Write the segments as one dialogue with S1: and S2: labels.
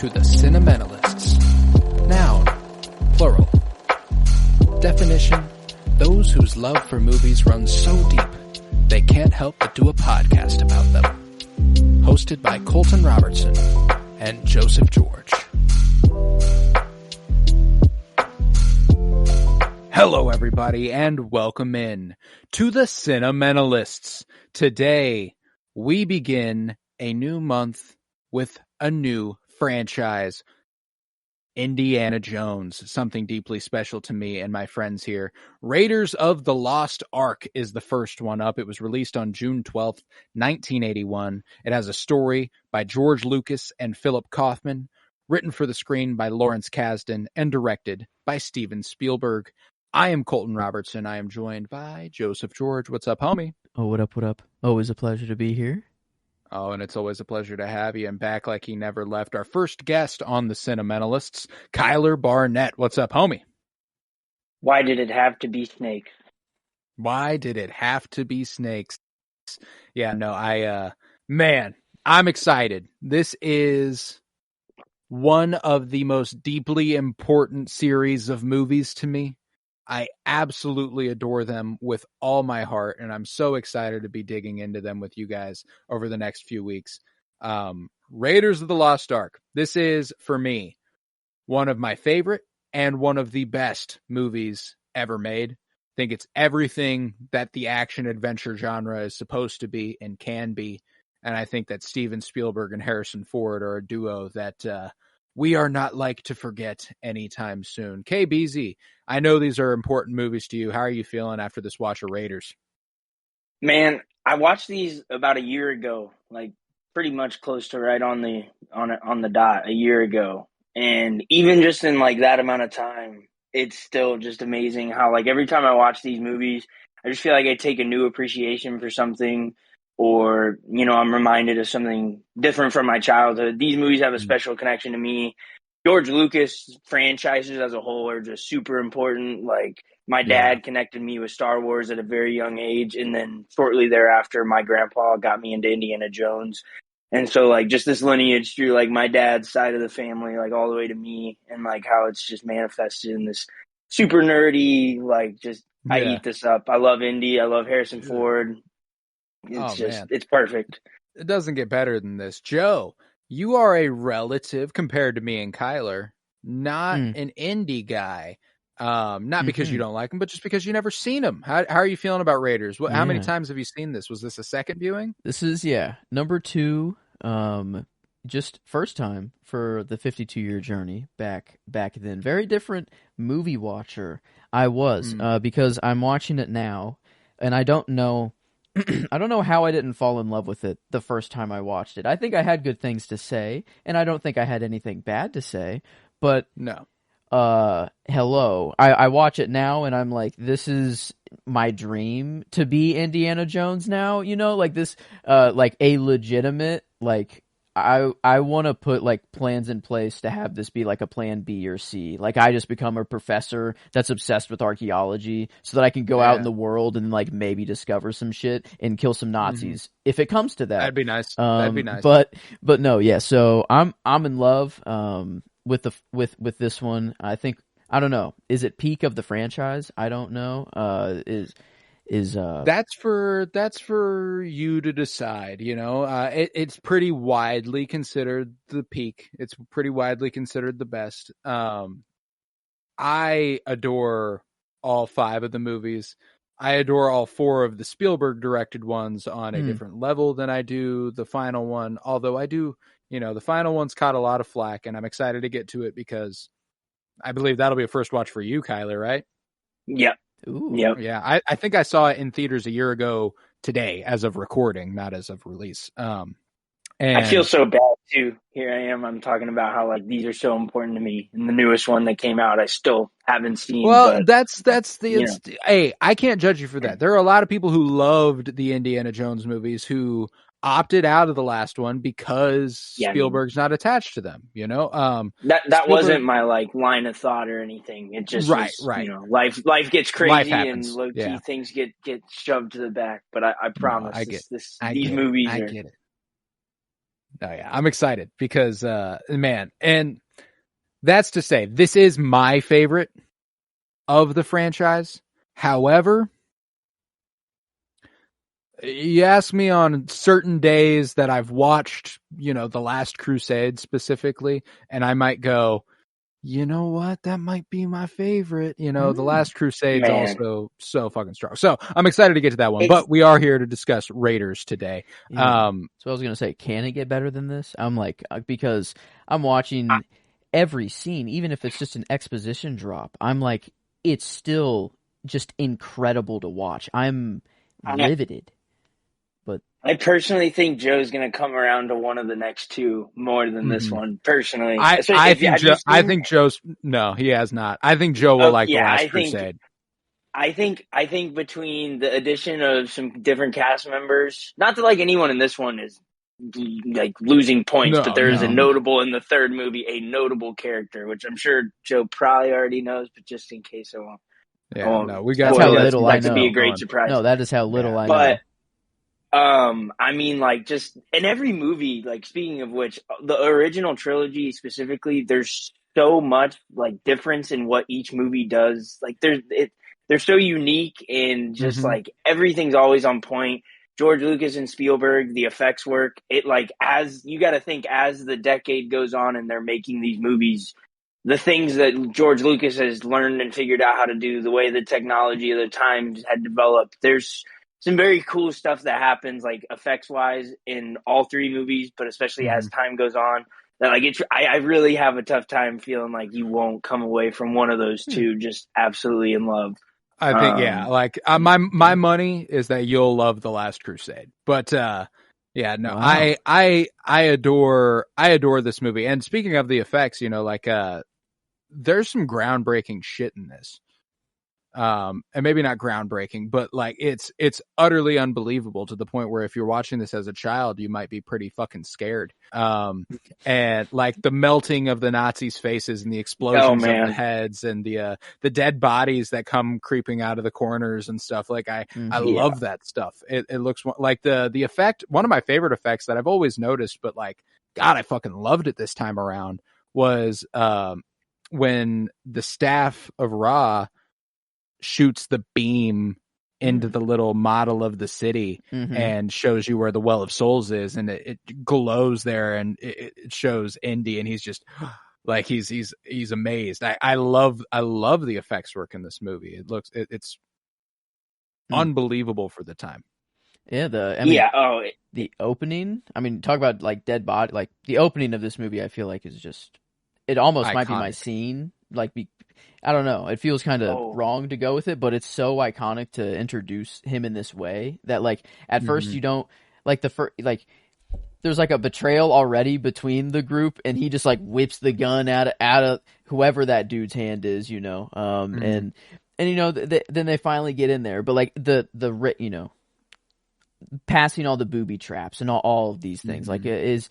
S1: to the Cinementalists. Noun, plural. Definition, those whose love for movies runs so deep, they can't help but do a podcast about them. Hosted by Colton Robertson and Joseph George. Hello everybody and welcome in to the Cinementalists. Today we begin a new month with a new franchise, Indiana Jones, something deeply special to me and my friends here. Raiders of the Lost Ark is the first one up. It was released on June 12th, 1981. It has a story by George Lucas and Philip Kaufman, written for the screen by Lawrence Kasdan, and directed by Steven Spielberg. I am Colton Robertson. I am joined by Joseph George. What's up, homie?
S2: Oh, what up, what up? Always a pleasure to be here.
S1: Oh, and it's always a pleasure to have you. And back like he never left. Our first guest on the Cinementalists, Kyler Barnett. What's up, homie?
S3: Why did it have to be snakes?
S1: Why did it have to be snakes? Yeah, no, I'm excited. This is one of the most deeply important series of movies to me. I absolutely adore them with all my heart, and I'm so excited to be digging into them with you guys over the next few weeks. Raiders of the Lost Ark. This is, for me, one of my favorite and one of the best movies ever made. I think it's everything that the action-adventure genre is supposed to be and can be, and I think that Steven Spielberg and Harrison Ford are a duo that we are not like to forget anytime soon. KBZ, I know these are important movies to you. How are you feeling after this watch of Raiders?
S3: Man, I watched these about a year ago, like pretty much close to right on the dot a year ago. And even just in like that amount of time, it's still just amazing how like every time I watch these movies, I just feel like I take a new appreciation for something, or, you know, I'm reminded of something different from my childhood. These movies have a special connection to me. George Lucas franchises as a whole are just super important. Like, my dad connected me with Star Wars at a very young age, and then shortly thereafter, my grandpa got me into Indiana Jones. And so, like, just this lineage through, like, my dad's side of the family, like, all the way to me, and, like, how it's just manifested in this super nerdy, like, just, I eat this up. I love Indy. I love Harrison Ford. It's perfect.
S1: It doesn't get better than this. Joe, you are a relative compared to me and Kyler, not an indie guy. Not because you don't like him, but just because you never seen him. How are you feeling about Raiders? How many times have you seen this? Was this a second viewing?
S2: This is, number 2. Just first time for the 52-year journey back then. Very different movie watcher I was, because I'm watching it now, and I don't know how I didn't fall in love with it the first time I watched it. I think I had good things to say, and I don't think I had anything bad to say, but
S1: no.
S2: Hello. I watch it now, and I'm like, this is my dream to be Indiana Jones now, you know? Like this, like a legitimate, like, I want to put like plans in place to have this be like a plan B or C. Like I just become a professor that's obsessed with archaeology so that I can go out in the world and like maybe discover some shit and kill some Nazis if it comes to that.
S1: That'd be nice. That'd be nice.
S2: But no, yeah. So I'm in love with this one. I think, I don't know. Is it peak of the franchise? I don't know.
S1: That's for you to decide, you know. It's pretty widely considered the peak. It's pretty widely considered the best. I adore all 5 of the movies. I adore all 4 of the Spielberg directed ones on a different level than I do the final one. Although I do, you know, the final one's caught a lot of flack, and I'm excited to get to it because I believe that'll be a first watch for you, Kyler, right?
S3: Yep.
S2: Ooh.
S3: Yep.
S1: Yeah, I think I saw it in theaters a year ago today, as of recording, not as of release. And
S3: I feel so bad too. Here I am. I'm talking about how like these are so important to me, and the newest one that came out, I still haven't seen.
S1: Well,
S3: but,
S1: hey, I can't judge you for that. There are a lot of people who loved the Indiana Jones movies who opted out of the last one because Spielberg's not attached to them, you know?
S3: That wasn't my like line of thought or anything. It just was, you know, life gets crazy and low-key things get shoved to the back. But I promise these movies
S1: I
S3: are...
S1: get it. No, yeah, I'm excited because, man, and that's to say, this is my favorite of the franchise. However, you ask me on certain days that I've watched, The Last Crusade specifically, and I might go, you know what? That might be my favorite. The Last Crusade's
S3: Man.
S1: also so fucking strong. So I'm excited to get to that one,
S3: It's
S1: but we are here to discuss Raiders today.
S2: Yeah. So I was gonna say, can it get better than this? I'm like, because I'm watching every scene, even if it's just an exposition drop. I'm like, it's still just incredible to watch. I'm riveted. But
S3: I personally think Joe's going to come around to one of the next two more than this one. Personally,
S1: I think Joe's no, he has not. I think Joe will like The Last Crusade.
S3: I think between the addition of some different cast members, not that like anyone in this one is like losing points, but there is a notable in the third movie, a notable character, which I'm sure Joe probably already knows, but just in case I won't.
S1: Yeah, no, we got
S2: that's how little I know.
S3: To be a great surprise.
S2: No, that is how little I know.
S3: But I mean, like, just in every movie, like, speaking of which, the original trilogy specifically, there's so much like difference in what each movie does. Like, they're so unique, and just like everything's always on point. George Lucas and Spielberg, the effects work, it like, as you got to think, as the decade goes on and they're making these movies, the things that George Lucas has learned and figured out how to do, the way the technology of the times had developed, there's some very cool stuff that happens, like effects wise, in all three movies, but especially as time goes on. That like I really have a tough time feeling like you won't come away from one of those two just absolutely in love.
S1: I think like my money is that you'll love The Last Crusade, but wow. I adore this movie. And speaking of the effects, there's some groundbreaking shit in this. And maybe not groundbreaking, but like it's utterly unbelievable to the point where if you're watching this as a child, you might be pretty fucking scared. And like the melting of the Nazis' faces and the explosions of the heads and the dead bodies that come creeping out of the corners and stuff. Like I love that stuff. It looks like the effect. One of my favorite effects that I've always noticed, but like, God, I fucking loved it this time around was, when the staff of Ra shoots the beam into the little model of the city and shows you where the Well of Souls is, and it glows there, and it shows Indy, and he's just like he's amazed. I love the effects work in this movie. It's unbelievable for the time.
S2: Yeah, the opening. I mean, talk about like dead body. Like the opening of this movie, I feel like is just, it almost iconic. Might be my scene. Like, I don't know. It feels kind of wrong to go with it, but it's so iconic to introduce him in this way that, like, at first you don't like there's like a betrayal already between the group, and he just like whips the gun out of whoever that dude's hand is, and then they finally get in there, but like the passing all the booby traps and all of these things like is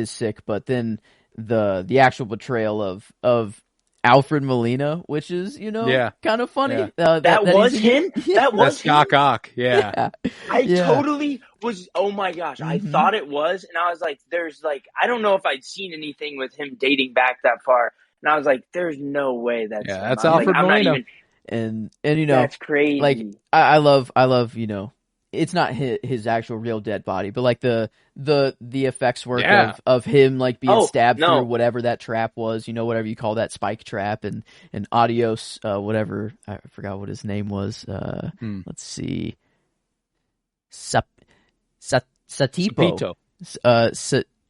S2: sick, but then the actual betrayal of Alfred Molina, which is, kind of funny.
S3: Yeah. That was him? That was him?
S1: Doc Ock, yeah.
S3: I totally was, oh my gosh, I thought it was, and I was like, there's like, I don't know if I'd seen anything with him dating back that far, and I was like, there's no way that's him.
S1: That's Alfred Molina.
S2: And
S3: that's crazy.
S2: Like, I love, it's not his actual real dead body, but like the effects work of him like being stabbed through whatever that trap was, whatever you call that spike trap, and adios, whatever, I forgot what his name was. Let's see, Satipo. Satipo?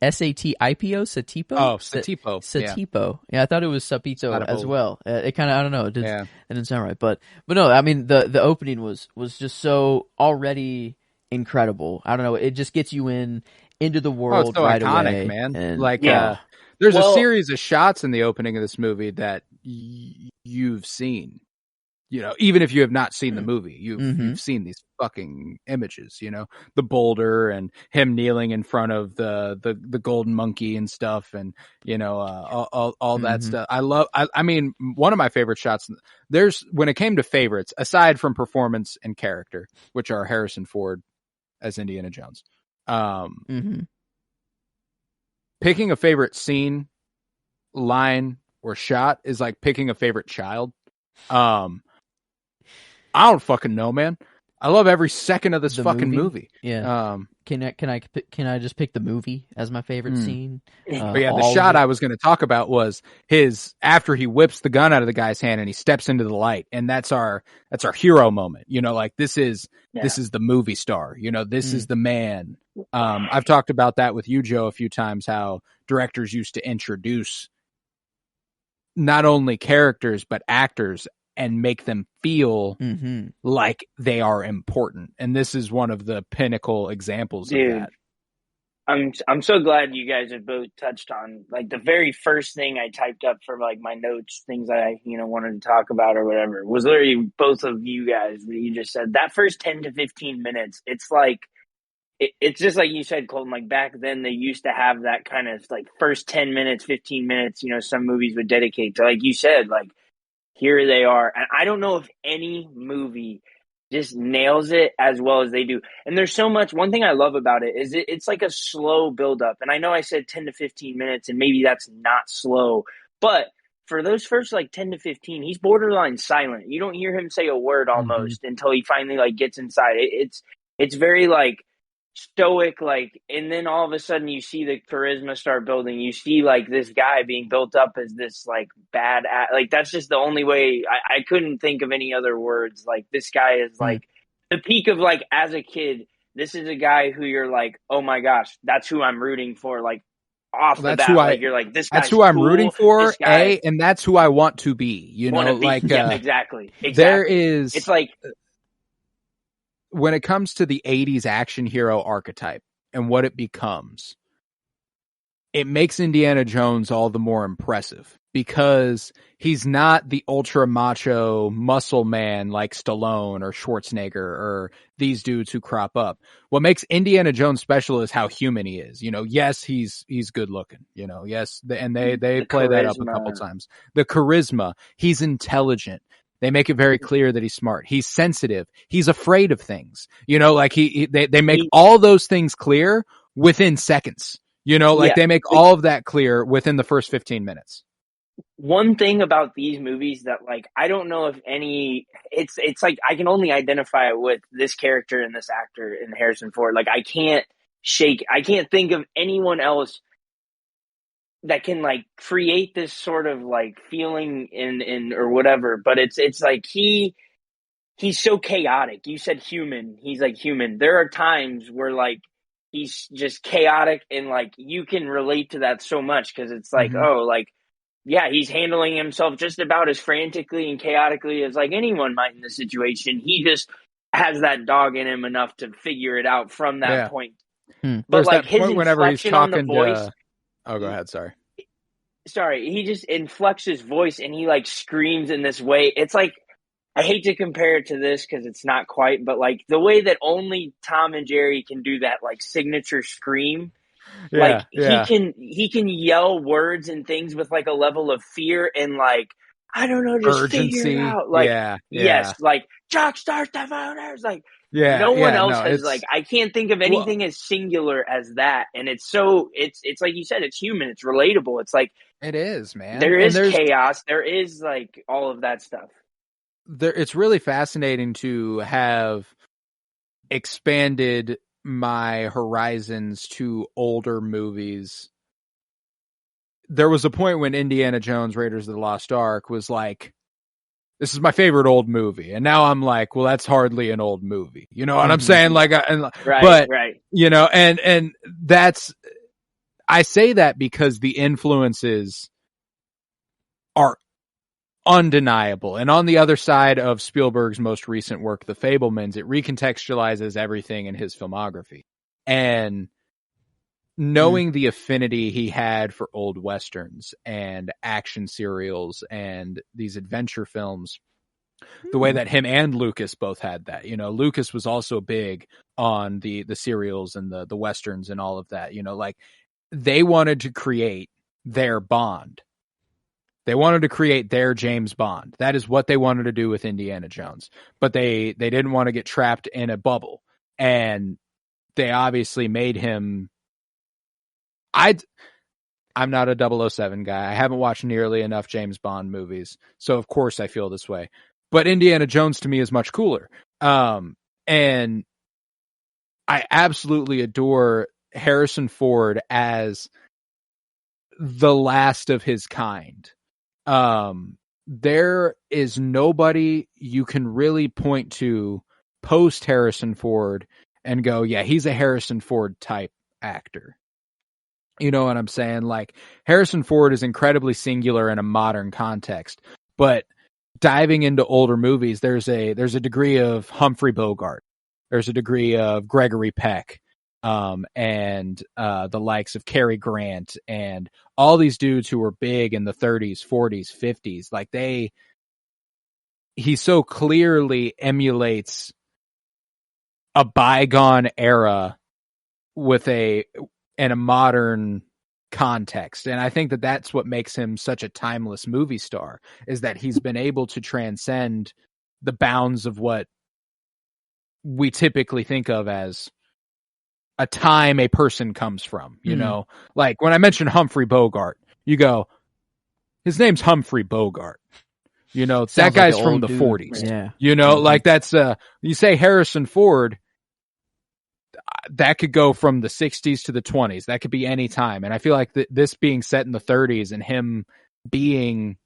S2: Satipo?
S1: Oh, Satipo.
S2: Satipo. Yeah, I thought it was Sapito as well. It kind of, I don't know, it didn't sound right. But no, I mean, the opening was just so already incredible. I don't know, it just gets you into the world
S1: it's so
S2: right
S1: iconic,
S2: away.
S1: Man.
S2: And,
S1: like, there's a series of shots in the opening of this movie that you've seen. Even if you have not seen the movie, you've seen these fucking images, the boulder and him kneeling in front of the golden monkey and stuff. And, all that stuff. I mean, one of my favorite shots when it came to favorites, aside from performance and character, which are Harrison Ford as Indiana Jones. picking a favorite scene, line, or shot is like picking a favorite child. I don't fucking know, man. I love every second of this fucking movie.
S2: Yeah. Can I just pick the movie as my favorite scene?
S1: But yeah, the shot I was going to talk about was his after he whips the gun out of the guy's hand and he steps into the light, and that's our hero moment. You know, like this is the movie star. You know, this is the man. I've talked about that with you, Joe, a few times. How directors used to introduce not only characters but actors and make them feel like they are important. And this is one of the pinnacle examples of that.
S3: I'm so glad you guys have both touched on like the very first thing I typed up for like my notes, things that I, wanted to talk about or whatever was literally both of you guys that you just said that first 10 to 15 minutes. It's like, it's just like you said, Colton, like back then they used to have that kind of like first 10 minutes, 15 minutes, some movies would dedicate to, like you said, like, here they are. And I don't know if any movie just nails it as well as they do. And there's so much. One thing I love about it is it's like a slow buildup. And I know I said 10 to 15 minutes, and maybe that's not slow. But for those first like 10 to 15, he's borderline silent. You don't hear him say a word almost until he finally like gets inside. It's very like stoic, like, and then all of a sudden you see the charisma start building. You see like this guy being built up as this like like that's just the only way. I couldn't think of any other words. Like this guy is like the peak of like as a kid. This is a guy who you're like, oh my gosh, that's who I'm rooting for. Like off the bat, like you're like this.
S1: That's who I'm rooting for. And that's who I want to be.
S3: Exactly.
S1: There is.
S3: It's like.
S1: When it comes to the 80s action hero archetype and what it becomes, it makes Indiana Jones all the more impressive because he's not the ultra macho muscle man like Stallone or Schwarzenegger or these dudes who crop up. What makes Indiana Jones special is how human he is. Yes, he's good looking, yes. And they play that up a couple times. The charisma, he's intelligent. They make it very clear that he's smart. He's sensitive. He's afraid of things. Like they make all those things clear within seconds. They make all of that clear within the first 15 minutes.
S3: One thing about these movies that like I don't know if it's like I can only identify it with this character and this actor in Harrison Ford. Like I can't think of anyone else that can like create this sort of like feeling in or whatever, but it's like he's so chaotic. You said human. He's like human. There are times where like he's just chaotic and like you can relate to that so much because it's like, oh, like, yeah, he's handling himself just about as frantically and chaotically as like anyone might in the situation. He just has that dog in him enough to figure it out from that point. But
S1: there's
S3: like his
S1: whenever he's
S3: inflection on the
S1: talking
S3: voice.
S1: Oh, go ahead.
S3: Sorry. He just inflects his voice and he like screams in this way. It's like, I hate to compare it to this because it's not quite, but like the way that only Tom and Jerry can do that like signature scream. He can yell words and things with like a level of fear and like, I don't know, just
S1: urgency.
S3: Figure it out. Like, yes, like Chuck start the voters. Like, no one else has like, I can't think of anything as singular as that. And it's so, it's like you said, it's human, it's relatable. It's like,
S1: it is, man.
S3: There's chaos. There is like all of that stuff.
S1: It's really fascinating to have expanded my horizons to older movies. There was a point when Indiana Jones Raiders of the Lost Ark was like, this is my favorite old movie. And now I'm like, well, that's hardly an old movie. You know what I'm saying? Like,
S3: right.
S1: And that's, I say that because the influences are undeniable. And on the other side of Spielberg's most recent work, The Fabelmans, it recontextualizes everything in his filmography. And knowing the affinity he had for old westerns and action serials and these adventure films, the way that him and Lucas both had that. Lucas was also big on the serials and the westerns and all of that. Like they wanted to create their Bond. They wanted to create their James Bond. That is what they wanted to do with Indiana Jones. But they didn't want to get trapped in a bubble. And they obviously made him... I'm not a 007 guy. I haven't watched nearly enough James Bond movies, so of course I feel this way. But Indiana Jones to me is much cooler. And I absolutely adore Harrison Ford as the last of his kind. There is nobody you can really point to post Harrison Ford and go, yeah, he's a Harrison Ford type actor. You know what I'm saying? Like, Harrison Ford is incredibly singular in a modern context, but diving into older movies, there's a degree of Humphrey Bogart. There's a degree of Gregory Peck, and the likes of Cary Grant and all these dudes who were big in the 30s, 40s, 50s. Like, he so clearly emulates a bygone era with in a modern context. And I think that that's what makes him such a timeless movie star, is that he's been able to transcend the bounds of what we typically think of as a time a person comes from, you know? Like, when I mention Humphrey Bogart, you go, his name's Humphrey Bogart. You know, that guy's from the 40s.
S2: Yeah.
S1: You know, like, that's you say Harrison Ford, that could go from the 60s to the 20s. That could be any time. And I feel like this being set in the 30s and him being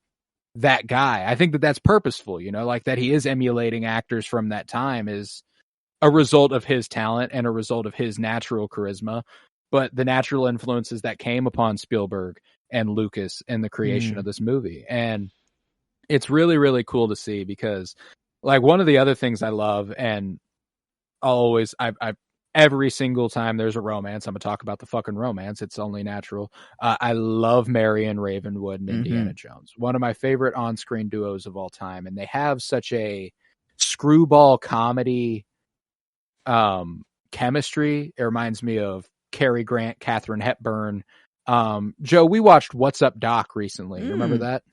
S1: that guy, I think that that's purposeful, you know, like, that he is emulating actors from that time is a result of his talent and a result of his natural charisma, but the natural influences that came upon Spielberg and Lucas in the creation of this movie. And it's really, really cool to see, because, like, one of the other things I love, and I've every single time there's a romance, I'm gonna talk about the fucking romance. It's only natural. I love Marion Ravenwood and Indiana Jones. One of my favorite on-screen duos of all time, and they have such a screwball comedy chemistry. It reminds me of Cary Grant, Katharine Hepburn. Joe, we watched What's Up, Doc recently. You remember that?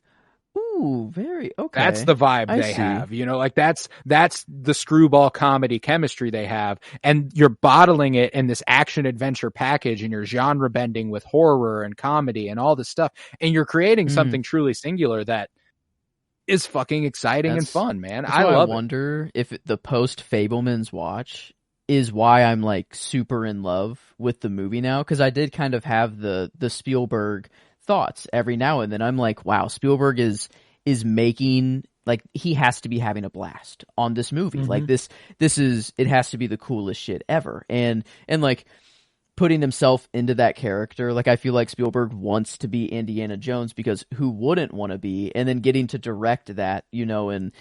S2: Ooh, very okay.
S1: That's the vibe they have, you know, like, that's the screwball comedy chemistry they have, and you're bottling it in this action adventure package, and you're genre bending with horror and comedy and all this stuff, and you're creating something truly singular that is fucking exciting and fun, man. I
S2: wonder if the post Fableman's watch is why I'm, like, super in love with the movie now, because I did kind of have the Spielberg thoughts every now and then. I'm like, wow, Spielberg is making, like, he has to be having a blast on this movie. Like, this is, it has to be the coolest shit ever. And like, putting himself into that character, like, I feel like Spielberg wants to be Indiana Jones, because who wouldn't want to be? And then getting to direct that, you know, and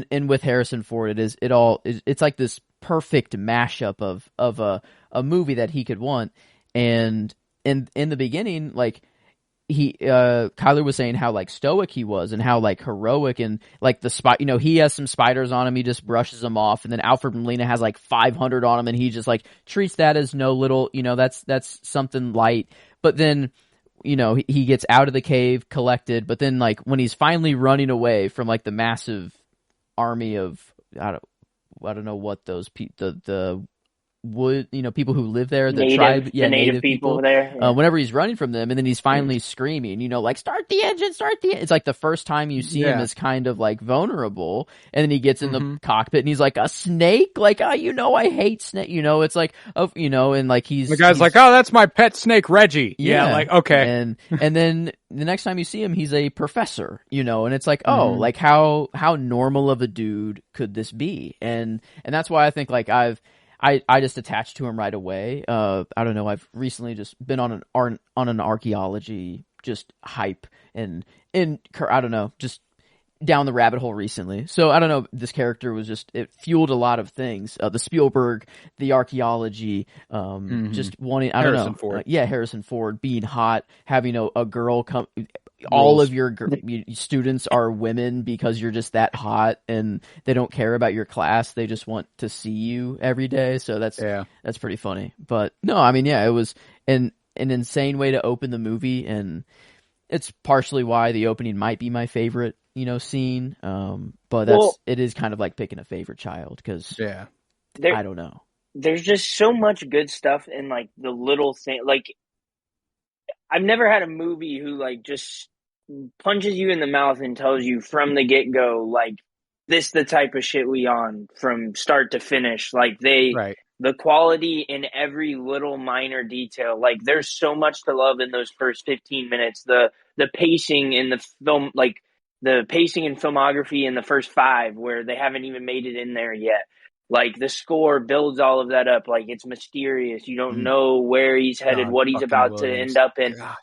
S2: with Harrison Ford, it's like this perfect mashup of a movie that he could want. And in the beginning, like, Kyler was saying how, like, stoic he was and how, like, heroic, and, like, you know, he has some spiders on him, he just brushes them off, and then Alfred Molina has like 500 on him, and he just, like, treats that as no little, you know, that's something light. But then, you know, he gets out of the cave, collected, but then, like, when he's finally running away from, like, the massive army of, I don't know what those the wood, you know, people who live there, the native people
S3: there. Yeah.
S2: Whenever he's running from them, and then he's finally screaming, you know, like, start the engine. It's like the first time you see him is kind of, like, vulnerable, and then he gets in the cockpit and he's like, a snake, like, you know, I hate snake, you know, it's like, you know, and, like, the guy's
S1: like, oh, that's my pet snake, Reggie. Yeah, like, okay.
S2: And then the next time you see him, he's a professor, you know, and it's like, oh, like, how normal of a dude could this be? And that's why I think, like, I just attached to him right away. I don't know. I've recently just been on an archaeology just hype, and I don't know, just down the rabbit hole recently. So I don't know. This character was it fueled a lot of things. The Spielberg, the archaeology, just wanting. I don't know.
S1: Ford.
S2: Harrison Ford being hot, having a girl come. All of your students are women because you're just that hot, and they don't care about your class. They just want to see you every day. So that's pretty funny. But no, I mean, yeah, it was an insane way to open the movie, and it's partially why the opening might be my favorite, you know, scene. But it is kind of like picking a favorite child, because I don't know.
S3: There's just so much good stuff in, like, the little thing. Like, I've never had a movie who like just punches you in the mouth and tells you from the get go, like, this the type of shit we on from start to finish. Like
S1: Right.
S3: the quality in every little minor detail. Like there's so much to love in those first 15 minutes. The pacing in the film, like the pacing and filmography in the first 5 where they haven't even made it in there yet. Like the score builds all of that up. Like it's mysterious. You don't know where he's headed,
S1: John
S3: what he's
S1: fucking
S3: about to
S1: Williams.
S3: end up in.
S1: God.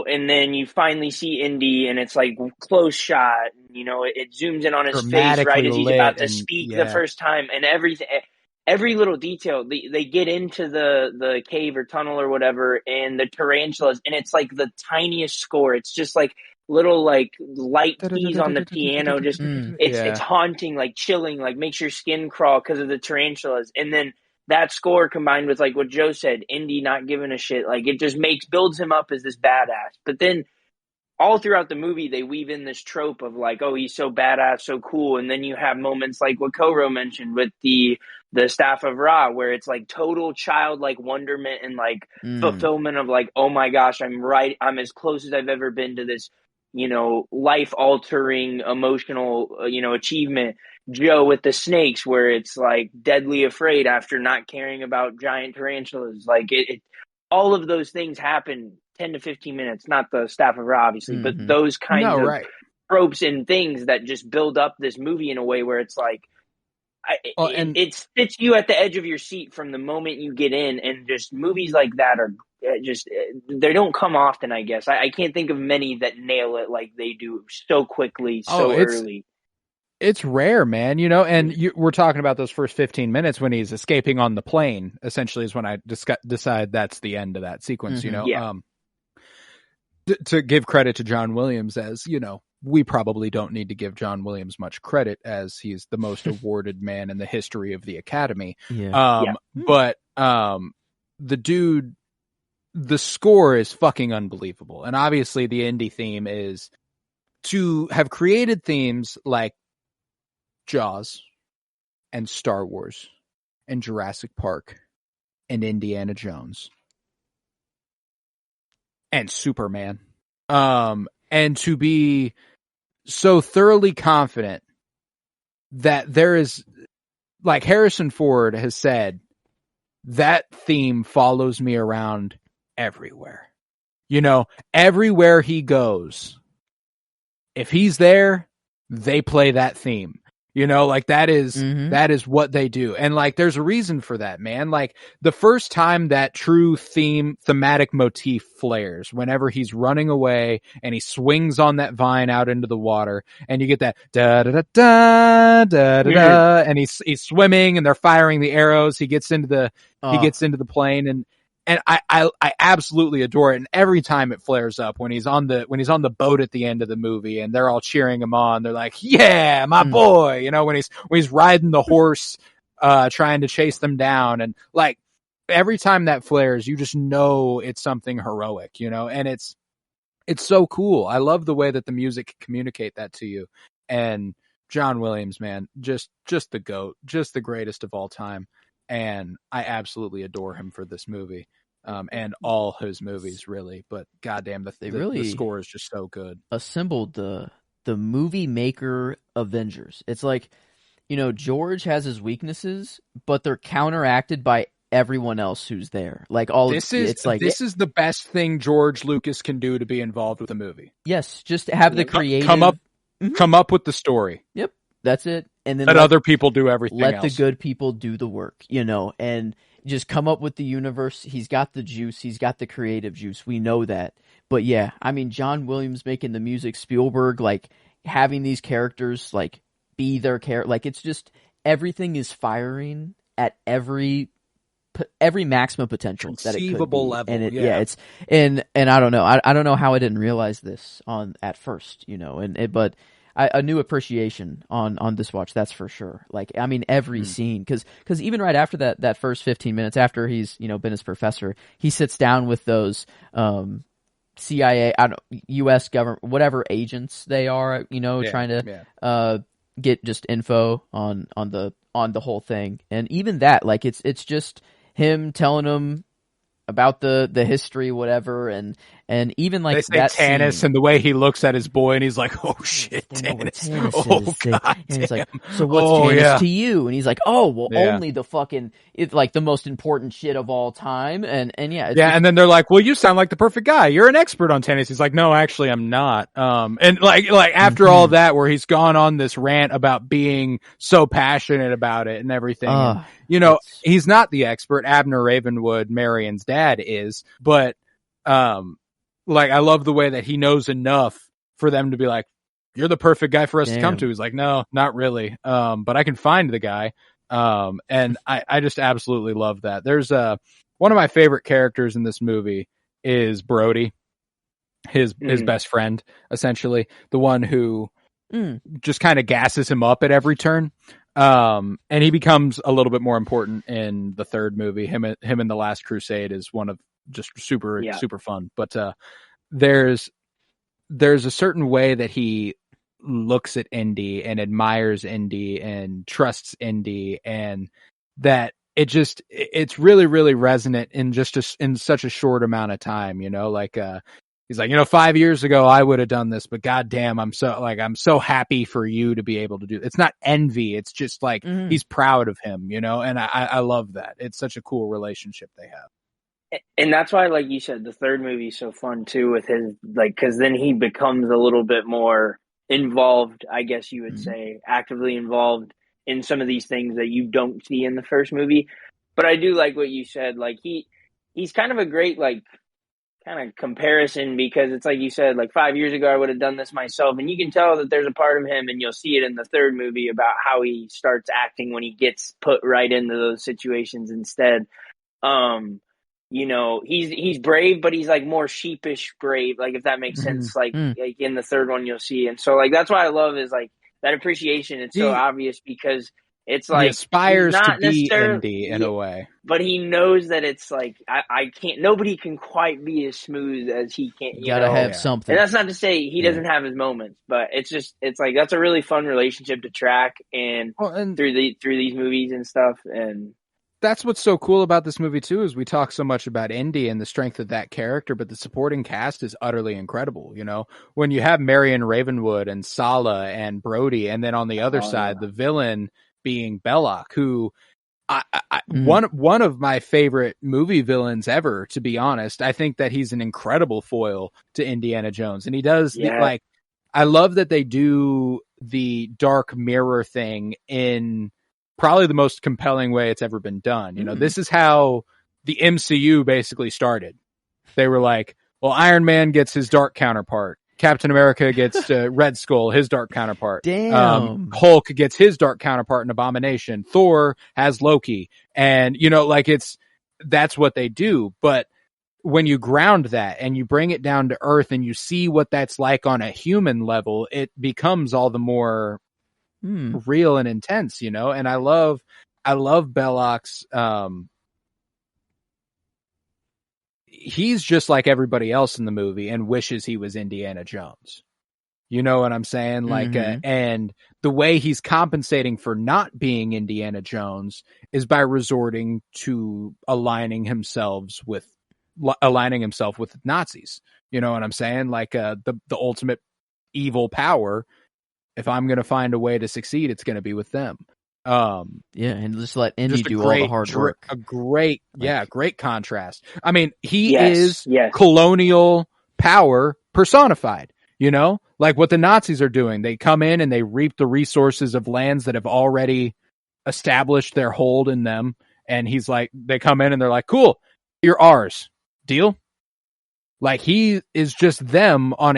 S3: And then you finally see Indy and it's like close shot, it zooms in on his face right
S1: Dramatically
S3: as he's
S1: lit
S3: about to
S1: and
S3: speak the
S1: yeah.
S3: first time, and every little detail, they get into the cave or tunnel or whatever, and the tarantulas, and it's like the tiniest score. It's just like little like light keys on the piano. Just it's haunting, like chilling, like makes your skin crawl because of the tarantulas. And then that score combined with like what Joe said, Indy not giving a shit, like it just builds him up as this badass. But then all throughout the movie, they weave in this trope of like, oh, he's so badass, so cool. And then you have moments like what Koro mentioned with the Staff of Ra, where it's like total childlike wonderment and like fulfillment of like, oh my gosh, I'm as close as I've ever been to this, life altering emotional, achievement. Joe with the snakes, where it's like deadly afraid after not caring about giant tarantulas. Like all of those things happen 10 to 15 minutes, not the Staff of Ra, obviously, but those kinds of tropes and things that just build up this movie in a way where it's like, it spits you at the edge of your seat from the moment you get in. And just movies like that are just, they don't come often, I guess. I can't think of many that nail it like they do so quickly, so early.
S1: It's rare, man, and we're talking about those first 15 minutes when he's escaping on the plane, essentially, is when I decide that's the end of that sequence,
S3: Yeah.
S1: To give credit to John Williams, as, we probably don't need to give John Williams much credit, as he's the most awarded man in the history of the Academy. But the dude, the score is fucking unbelievable. And obviously the indie theme is to have created themes like Jaws and Star Wars and Jurassic Park and Indiana Jones and Superman, and to be so thoroughly confident that there is, like Harrison Ford has said, that theme follows me around everywhere. Everywhere he goes, if he's there, they play that theme. Like that is what they do. And like, there's a reason for that, man. Like the first time that true thematic motif flares, whenever he's running away and he swings on that vine out into the water, and you get that da da da da da da da, and he's swimming and they're firing the arrows. He gets into the plane, and I absolutely adore it. And every time it flares up when he's on the boat at the end of the movie and they're all cheering him on, they're like, yeah, my boy, when he's riding the horse, trying to chase them down. And like every time that flares, you just know it's something heroic, and it's so cool. I love the way that the music can communicate that to you. And John Williams, man, just the GOAT, just the greatest of all time. And I absolutely adore him for this movie, and all his movies, really. But goddamn, the score is just so good.
S2: Assembled the movie maker Avengers. It's like, George has his weaknesses, but they're counteracted by everyone else who's there. Like
S1: this is the best thing George Lucas can do to be involved with a movie.
S2: Yes, just have the creative
S1: come up with the story.
S2: Yep, that's it. And then
S1: let other people do everything
S2: let
S1: else.
S2: The good people do the work, and just come up with the universe. He's got the juice. He's got the creative juice. We know that. But yeah, I mean, John Williams making the music, Spielberg, like having these characters like be their character. Like it's just everything is firing at every maximum potential that it could be.
S1: Level.
S2: And it's and I don't know. I don't know how I didn't realize this at first, but a new appreciation on this watch, that's for sure. Like, I mean, every scene, because even right after that first 15 minutes, after he's been his professor, he sits down with those CIA, U.S. government, whatever agents they are, trying to get just info on the whole thing, and even that, like it's just him telling them about the history, whatever, and even like
S1: they say
S2: that
S1: Tanis
S2: scene,
S1: and the way he looks at his boy and he's like, oh shit,
S2: they know what
S1: Tanis.
S2: Tanis
S1: Oh
S2: is.
S1: god
S2: And he's like,
S1: damn.
S2: so what's
S1: Oh
S2: Tanis
S1: yeah.
S2: to you? And he's like, oh, well,
S1: Yeah.
S2: only the fucking, it's like the most important shit of all time. And yeah, it's
S1: Yeah,
S2: just,
S1: and then they're like, "Well, you sound like the perfect guy. You're an expert on tennis." He's like, "No, actually, I'm not." And like after all that, where he's gone on this rant about being so passionate about it and everything, and he's not the expert. Abner Ravenwood, Marion's dad, is, but like I love the way that he knows enough for them to be like, "You're the perfect guy for us to come to." He's like, "No, not really. But I can find the guy." And I just absolutely love that. There's one of my favorite characters in this movie is Brody, his best friend, essentially, the one who just kind of gasses him up at every turn. And he becomes a little bit more important in the third movie. Him in The Last Crusade is one of just super fun. But there's a certain way that he looks at Indy and admires Indy and trusts Indy, and that it's really, really resonant in in such a short amount of time, like, he's like, 5 years ago I would have done this, but goddamn, I'm so happy for you to be able to do it. It's not envy. It's just like, he's proud of him, and I love that. It's such a cool relationship they have.
S3: And that's why, like you said, the third movie is so fun too, with his, like, cause then he becomes a little bit more involved, I guess you would say, actively involved in some of these things that you don't see in the first movie. But I do like what you said. Like he's kind of a great, like, kind of comparison, because it's like you said, like 5 years ago I would have done this myself, and you can tell that there's a part of him, and you'll see it in the third movie about how he starts acting when he gets put right into those situations instead. He's brave, but he's like more sheepish brave, like, if that makes sense. Like in the third one you'll see. And so, like, that's why I love is like that appreciation. It's so obvious, because it's like
S1: he aspires
S3: not
S1: to be
S3: necessarily
S1: Indy in a way,
S3: but he knows that it's like, I can't, nobody can quite be as smooth as he can.
S2: You gotta have something.
S3: And that's not to say he doesn't have his moments, but it's like that's a really fun relationship to track and through these movies and stuff. And
S1: that's what's so cool about this movie too, is we talk so much about Indy and the strength of that character, but the supporting cast is utterly incredible. When you have Marion Ravenwood and Sala and Brody, and then on the other side, the villain being Belloc, who one of my favorite movie villains ever, to be honest. I think that he's an incredible foil to Indiana Jones, and he does I love that they do the dark mirror thing in probably the most compelling way it's ever been done. This is how the MCU basically started. They were like, well, Iron Man gets his dark counterpart. Captain America gets Red Skull, his dark counterpart.
S2: Damn.
S1: Hulk gets his dark counterpart in Abomination. Thor has Loki. And, that's what they do. But when you ground that and you bring it down to earth and you see what that's like on a human level, it becomes all the more real and intense, and I love Belloc's, he's just like everybody else in the movie and wishes he was Indiana Jones. You know what I'm saying? Like, and the way he's compensating for not being Indiana Jones is by resorting to aligning himself with Nazis. You know what I'm saying? Like, the ultimate evil power. If I'm going to find a way to succeed, it's going to be with them.
S2: And just let Indy do all the hard work.
S1: Great contrast. I mean, he is colonial power personified, like what the Nazis are doing. They come in and they reap the resources of lands that have already established their hold in them. And he's like, they come in and they're like, cool, you're ours. Deal? Like, he is just them on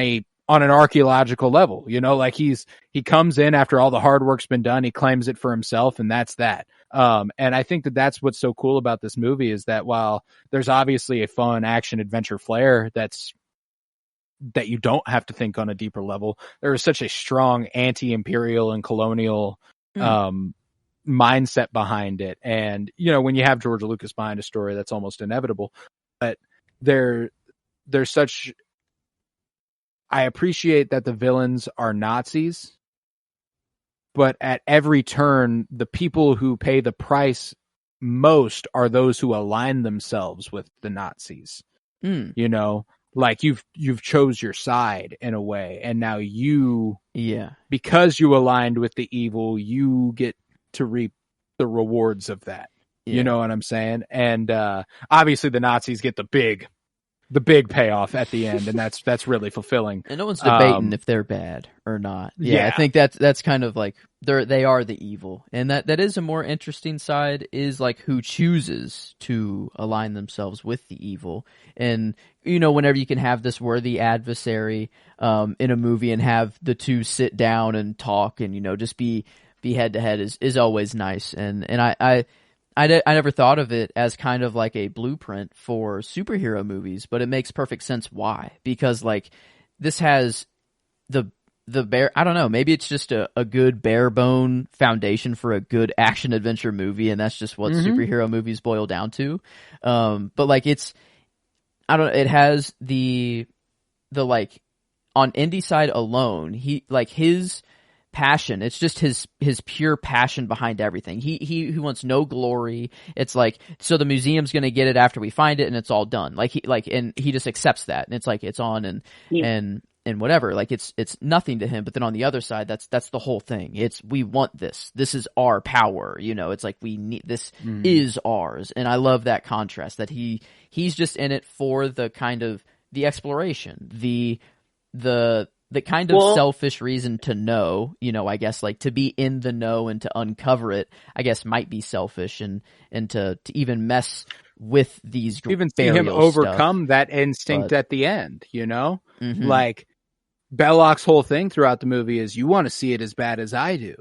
S1: an archaeological level, like he comes in after all the hard work's been done, he claims it for himself, and that's that. And I think that that's what's so cool about this movie, is that while there's obviously a fun action adventure flair that you don't have to think on a deeper level, there is such a strong anti-imperial and colonial mindset behind it. And, when you have George Lucas behind a story, that's almost inevitable. But there's such... I appreciate that the villains are Nazis, but at every turn, the people who pay the price most are those who align themselves with the Nazis. You know, like you've chose your side in a way, and now because you aligned with the evil, you get to reap the rewards of that. You know what I'm saying? And obviously the Nazis get the big payoff at the end, and that's really fulfilling.
S2: And no one's debating if they're bad or not. I think that's kind of like they are the evil, and that is a more interesting side, is like who chooses to align themselves with the evil. And you know, whenever you can have this worthy adversary in a movie and have the two sit down and talk and, you know, just be head to head is always nice. And I never thought of it as kind of like a blueprint for superhero movies, but it makes perfect sense why. Because like this has the bare, I don't know, maybe it's just a good bare bone foundation for a good action adventure movie, and that's just what superhero movies boil down to. But like it has the like on Indy side alone, his passion, it's just his pure passion behind everything. He wants no glory. It's like, so the museum's gonna get it after we find it and it's all done. And he just accepts that, and it's like it's on and whatever. Like it's nothing to him. But then on the other side, that's the whole thing. It's, we want this. This is our power. You know, it's like we need this is ours. And I love that contrast, that he's just in it for the kind of the exploration, the kind of selfish reason to know, you know, I guess like to be in the know and to uncover it, I guess might be selfish, and to even mess with these
S1: even see him overcome that instinct at the end, you know? Like Belloc's whole thing throughout the movie is, you want to see it as bad as I do.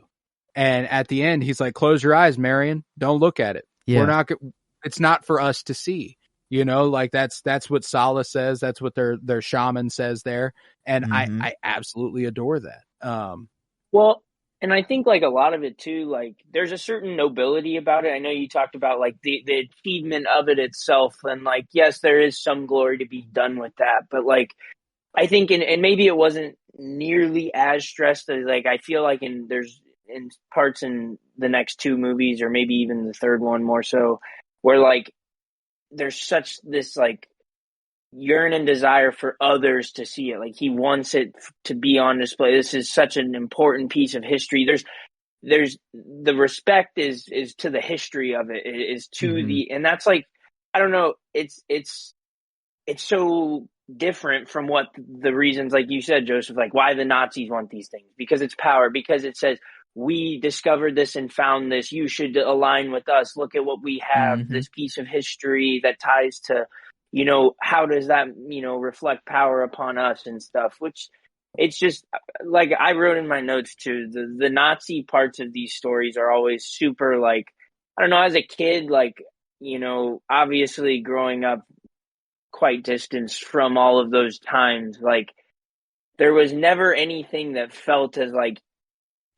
S1: And at the end, he's like, close your eyes, Marion. Don't look at it. It's not for us to see. You know, like that's what Sala says. That's what their shaman says there. And I absolutely adore that.
S3: Well, and I think like a lot of it too, like there's a certain nobility about it. I know you talked about like the achievement of it itself. And like, yes, there is some glory to be done with that. But like, I think, and maybe it wasn't nearly as stressed as like, I feel like there's in parts in the next two movies, or maybe even the third one more so, where like, there's such this like yearning desire for others to see it. Like he wants it to be on display. This is such an important piece of history. There's the respect is to the history of it, is to the, and that's like, I don't know. It's so different from what the reasons, like you said, Joseph, like why the Nazis want these things, because it's power, because it says, we discovered this and found this. You should align with us. Look at what we have, this piece of history that ties to, you know, how does that, you know, reflect power upon us and stuff, which it's just like I wrote in my notes too. The Nazi parts of these stories are always super like, I don't know, as a kid, like, you know, obviously growing up quite distanced from all of those times, like there was never anything that felt as like,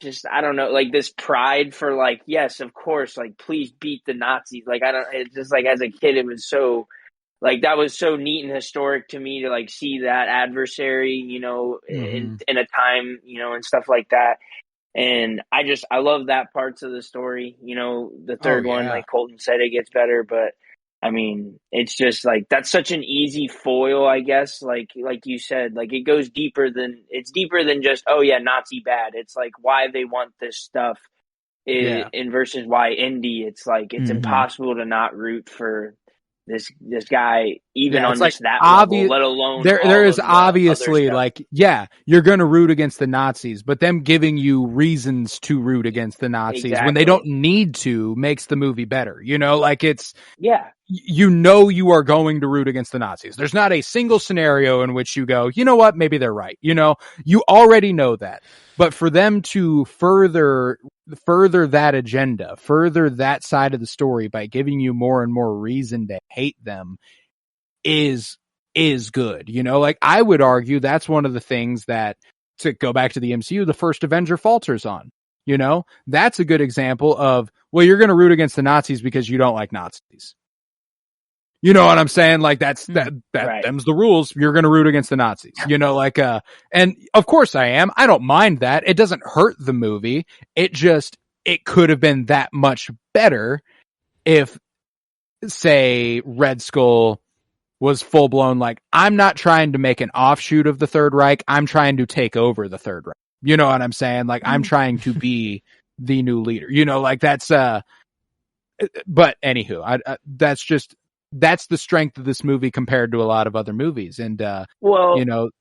S3: just, I don't know, like this pride for like, yes, of course, like please beat the Nazis. Like, it's just like as a kid, it was so like, that was so neat and historic to me to like see that adversary, you know, in a time, you know, and stuff like that. And I love that parts of the story, you know. The third one, like Colton said, it gets better, but I mean, it's just like, that's such an easy foil, I guess. Like you said, like it goes deeper than just, oh yeah, Nazi bad. It's like why they want this stuff in versus why Indy. It's like, it's impossible to not root for this guy, even on just that level, let alone
S1: there is obviously like, you're going to root against the Nazis, but them giving you reasons to root against the Nazis when they don't need to makes the movie better. You know, like it's, you know, you are going to root against the Nazis. There's not a single scenario in which you go, you know what, maybe they're right. You know, you already know that. But for them to further that agenda, further that side of the story by giving you more and more reason to hate them is good. You know, like I would argue that's one of the things that, to go back to the MCU, the first Avenger falters on. You know, that's a good example of, well, you're going to root against the Nazis because you don't like Nazis. You know what I'm saying? Like that's them's the rules. You're going to root against the Nazis, you know, like, and of course I am. I don't mind that. It doesn't hurt the movie. It could have been that much better if, say, Red Skull was full blown like, I'm not trying to make an offshoot of the Third Reich. I'm trying to take over the Third Reich. You know what I'm saying? Like, I'm trying to be the new leader. You know, like that's but anywho, that's the strength of this movie compared to a lot of other movies. And
S3: Well,
S1: you know,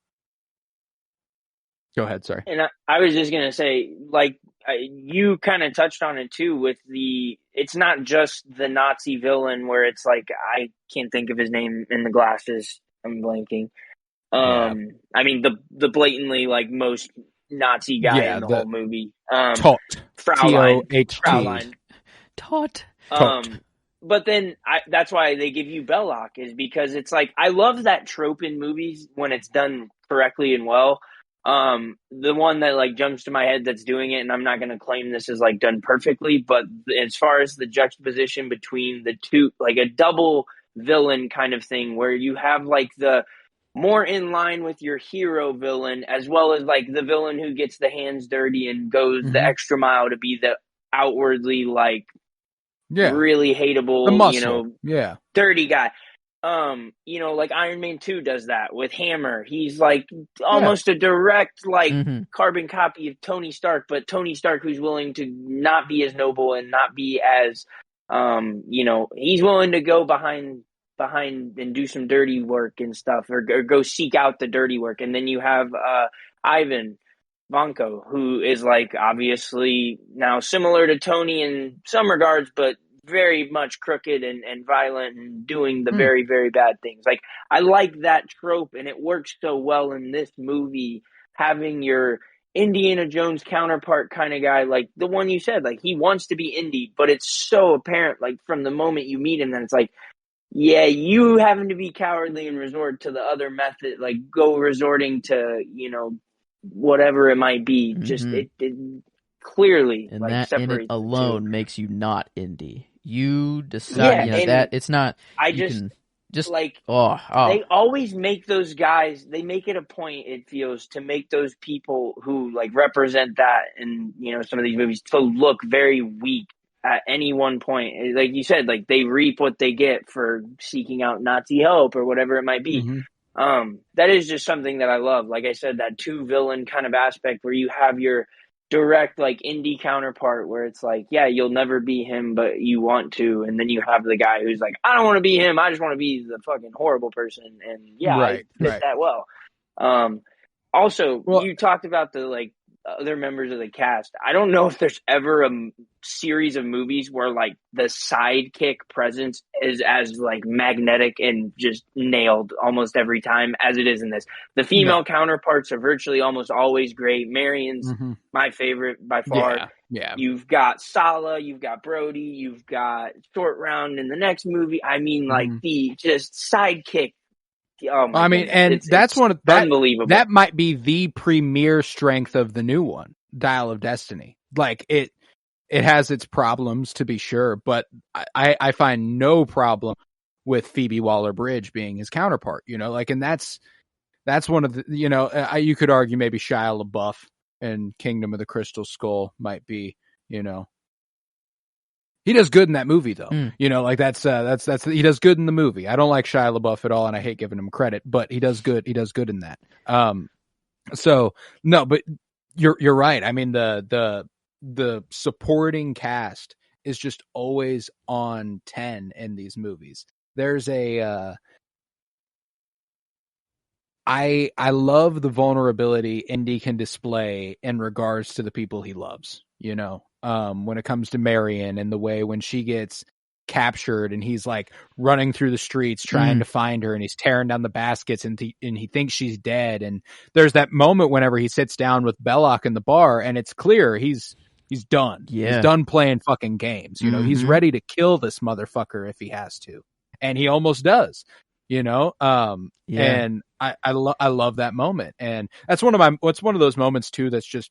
S1: go ahead. Sorry.
S3: and I was just gonna say, like, you kind of touched on it too with it's not just the Nazi villain where it's like, I can't think of his name in the glasses. I'm blanking.
S1: Yeah.
S3: I mean the blatantly like most Nazi guy
S1: Yeah,
S3: in the
S1: the
S3: whole movie.
S1: Tot.
S3: Fraulein.
S1: T-O-H-T.
S3: Fraulein.
S2: Tot.
S3: But then that's why they give you Belloc, is because it's like, I love that trope in movies when it's done correctly and well. The one that like jumps to my head that's doing it, and I'm not going to claim this is like done perfectly, but as far as the juxtaposition between the two, like a double villain kind of thing, where you have like the more in line with your hero villain, as well as like the villain who gets the hands dirty and goes the extra mile to be the outwardly like really hateable,
S1: the muscle.
S3: dirty guy. Like Iron Man 2 does that with Hammer. He's like almost a direct like carbon copy of Tony Stark, but Tony Stark who's willing to not be as noble and not be as he's willing to go behind and do some dirty work and stuff, or go seek out the dirty work. And then you have Ivan Vanko, who is like obviously now similar to Tony in some regards, but very much crooked and violent and doing the very, very bad things. Like, I like that trope, and it works so well in this movie, having your Indiana Jones counterpart kind of guy, like the one you said, like he wants to be Indy, but it's so apparent, like from the moment you meet him, that it's like, yeah, you having to be cowardly and resort to the other method, like go resorting to, whatever it might be. Just it clearly
S2: and
S3: like
S2: that in it
S3: separates
S2: alone makes you not indie. You decide that it's not.
S3: I
S2: you
S3: just
S2: can just
S3: like
S2: they
S3: always make those guys. They make it a point, it feels, to make those people who like represent that in some of these movies to look very weak at any one point. Like you said, like they reap what they get for seeking out Nazi help or whatever it might be. That is just something that I love. Like I said, that two villain kind of aspect where you have your direct like indie counterpart where it's like, yeah, you'll never be him, but you want to. And then you have the guy who's like, I don't want to be him. I just want to be the fucking horrible person. And I fit that well. Also, you talked about the like other members of the cast. I don't know if there's ever a series of movies where like the sidekick presence is as like magnetic and just nailed almost every time as it is in this. The female counterparts are virtually almost always great. Marion's my favorite by far.
S1: Yeah.
S3: You've got Sala, you've got Brody, you've got Short Round in the next movie. I mean, like the just sidekick. Oh my goodness.
S1: And that's one of that.
S3: Unbelievable.
S1: That might be the premier strength of the new one, Dial of Destiny. Like it has its problems to be sure, but I find no problem with Phoebe Waller-Bridge being his counterpart. And that's one of the you could argue maybe Shia LaBeouf and Kingdom of the Crystal Skull might be He does good in that movie, though. That's he does good in the movie. I don't like Shia LaBeouf at all, and I hate giving him credit, but he does good. He does good in that. So no, but you're right. I mean, the supporting cast is just always on 10 in these movies. There's I love the vulnerability Indy can display in regards to the people he loves. When it comes to Marion and the way when she gets captured and he's like running through the streets trying to find her and he's tearing down the baskets and he thinks she's dead. And there's that moment whenever he sits down with Belloc in the bar and it's clear he's done.
S2: Yeah.
S1: He's done playing fucking games. He's ready to kill this motherfucker if he has to. And he almost does, and I love that moment. And that's one of those moments too that's just,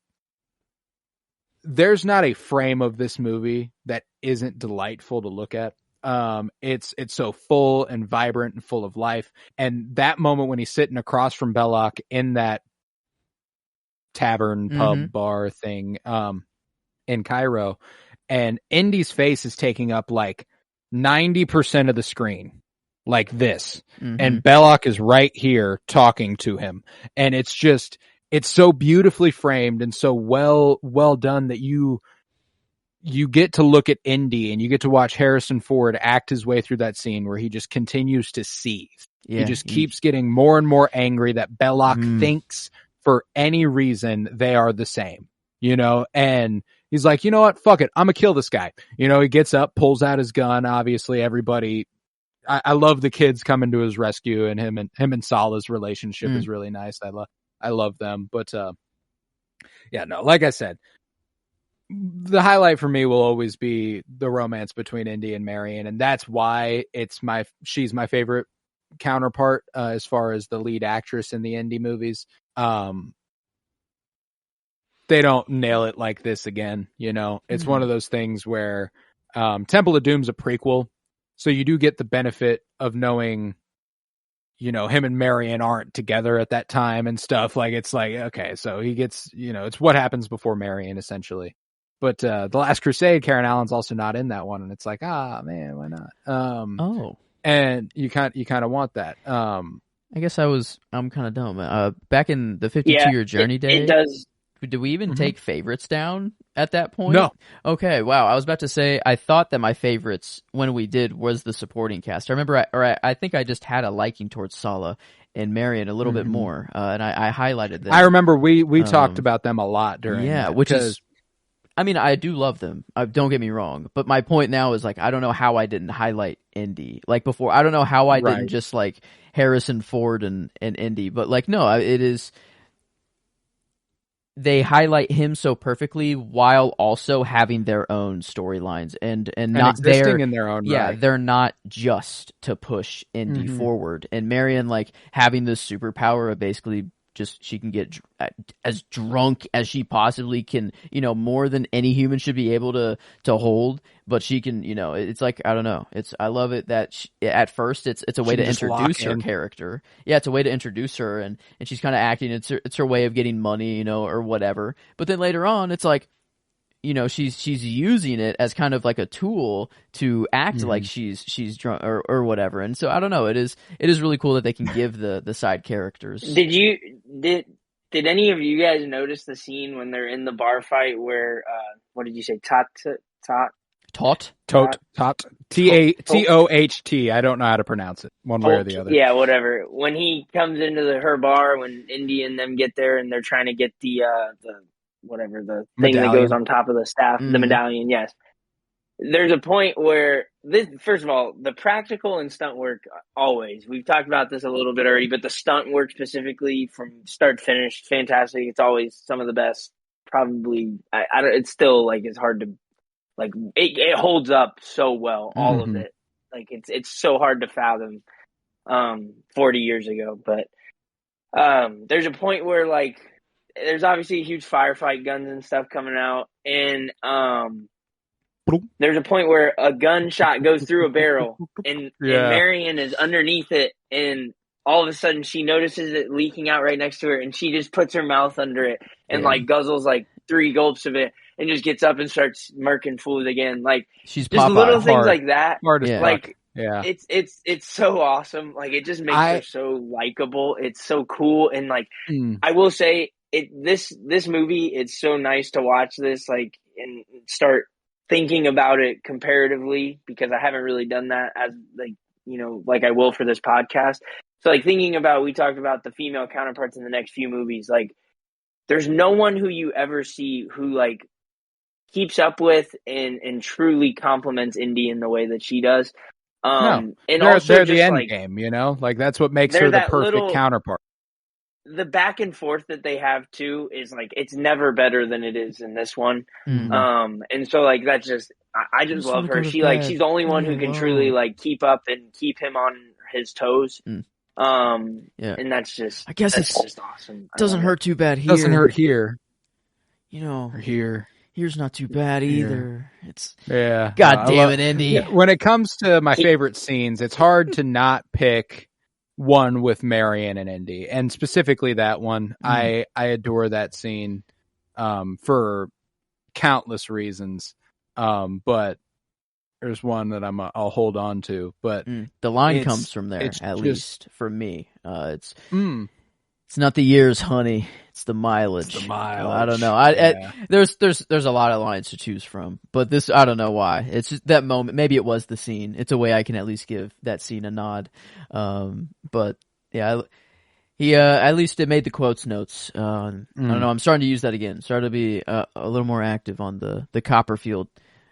S1: there's not a frame of this movie that isn't delightful to look at. It's so full and vibrant and full of life. And that moment when he's sitting across from Belloc in that tavern, pub, bar thing, in Cairo, and Indy's face is taking up like 90% of the screen like this.
S2: Mhm.
S1: And Belloc is right here talking to him. And it's so beautifully framed and so well done that you get to look at Indy and you get to watch Harrison Ford act his way through that scene where he just continues to seethe.
S2: Yeah,
S1: he just keeps getting more and more angry that Belloc
S2: Mm.
S1: thinks for any reason they are the same, and he's like, you know what? Fuck it. I'm gonna kill this guy. He gets up, pulls out his gun. Obviously everybody, I love the kids coming to his rescue, and him and Sala's relationship is really nice. I love them. But, yeah, no, like I said, the highlight for me will always be the romance between Indy and Marion, and that's why she's my favorite counterpart as far as the lead actress in the Indy movies. They don't nail it like this again. It's one of those things where Temple of Doom's a prequel, so you do get the benefit of knowing him and Marion aren't together at that time and stuff. Like, it's like, okay, so he gets, it's what happens before Marion essentially. But The Last Crusade, Karen Allen's also not in that one, and it's like, man, why not? And you kind of want that.
S2: I guess I'm kind of dumb. Back in the 52-year journey day,
S3: it does.
S2: Did we even take favorites down at that point?
S1: No.
S2: Okay, wow. I was about to say, I thought that my favorites when we did was the supporting cast. I remember, I think I just had a liking towards Sala and Marion a little bit more, and I highlighted them.
S1: I remember we talked about them a lot during.
S2: Yeah,
S1: that,
S2: which is. I mean, I do love them. Don't get me wrong. But my point now is, like, I don't know how I didn't highlight Indy. Like, before, I don't know how I didn't just, like, Harrison Ford and Indy. But, like, no, it is... They highlight him so perfectly while also having their own storylines and not
S1: existing in their own
S2: yeah,
S1: right.
S2: They're not just to push Indy forward. And Marion, like, having this superpower of basically... just she can get as drunk as she possibly can, more than any human should be able to hold. But she can, it's like, I don't know. I love it that at first it's a way to introduce her character. Yeah, it's a way to introduce her, and she's kind of acting. It's her way of getting money, or whatever. But then later on, it's like, she's using it as kind of like a tool to act like she's drunk or whatever. And so I don't know. It is really cool that they can give the side characters.
S3: Did any of you guys notice the scene when they're in the bar fight where what did you say?
S2: Tot?
S1: T-O-H-T. I don't know how to pronounce it one way or the other.
S3: Yeah, whatever. When he comes into her bar, when Indy and them get there and they're trying to get the whatever the thing that goes on top of the staff, the medallion, yes. There's a point where first of all, the practical and stunt work always. We've talked about this a little bit already, but the stunt work specifically from start to finish, fantastic. It's always some of the best. Probably, it's still like it's hard to like. It holds up so well, all of it. Like it's so hard to fathom. 40 years ago, but there's a point where like. There's obviously a huge firefight, guns and stuff coming out, and there's a point where a gunshot goes through a barrel, and Marion is underneath it, and all of a sudden she notices it leaking out right next to her, and she just puts her mouth under it and like guzzles like 3 gulps of it, and just gets up and starts murking fools again. Like
S2: she's
S3: just little things like that.
S1: Like
S3: it's so awesome. Like it just makes her so likable. It's so cool, and like I will say. This movie, it's so nice to watch this, like, and start thinking about it comparatively, because I haven't really done that as, like, like I will for this podcast. So, like, thinking about, we talked about the female counterparts in the next few movies, like, there's no one who you ever see who, like, keeps up with and truly compliments Indy in the way that she does.
S1: And
S3: they're
S1: the end game, like, that's what makes her the perfect counterpart.
S3: The back and forth that they have too is like it's never better than it is in this one. And so like that's just I just love her. She's the only one who can truly like keep up and keep him on his toes. And that's just
S2: I guess
S3: that's just awesome.
S2: Doesn't hurt too bad here.
S1: Doesn't hurt here.
S2: Or
S1: here.
S2: Here's not too bad either. It's
S1: God
S2: damn it, Indy.
S1: Yeah, when it comes to my favorite scenes, it's hard to not pick one with Marion and Indy, and specifically that one. I adore that scene for countless reasons. But there's one that I'll hold on to, but
S2: the line comes from there, at least for me. It's not the years, honey. It's the mileage.
S1: It's the mileage.
S2: I don't know. There's a lot of lines to choose from, but this, I don't know why. It's just that moment. Maybe it was the scene. It's a way I can at least give that scene a nod. But yeah, he at least it made the quotes notes. I don't know. I'm starting to use that again. Starting to be a little more active on the Copperfield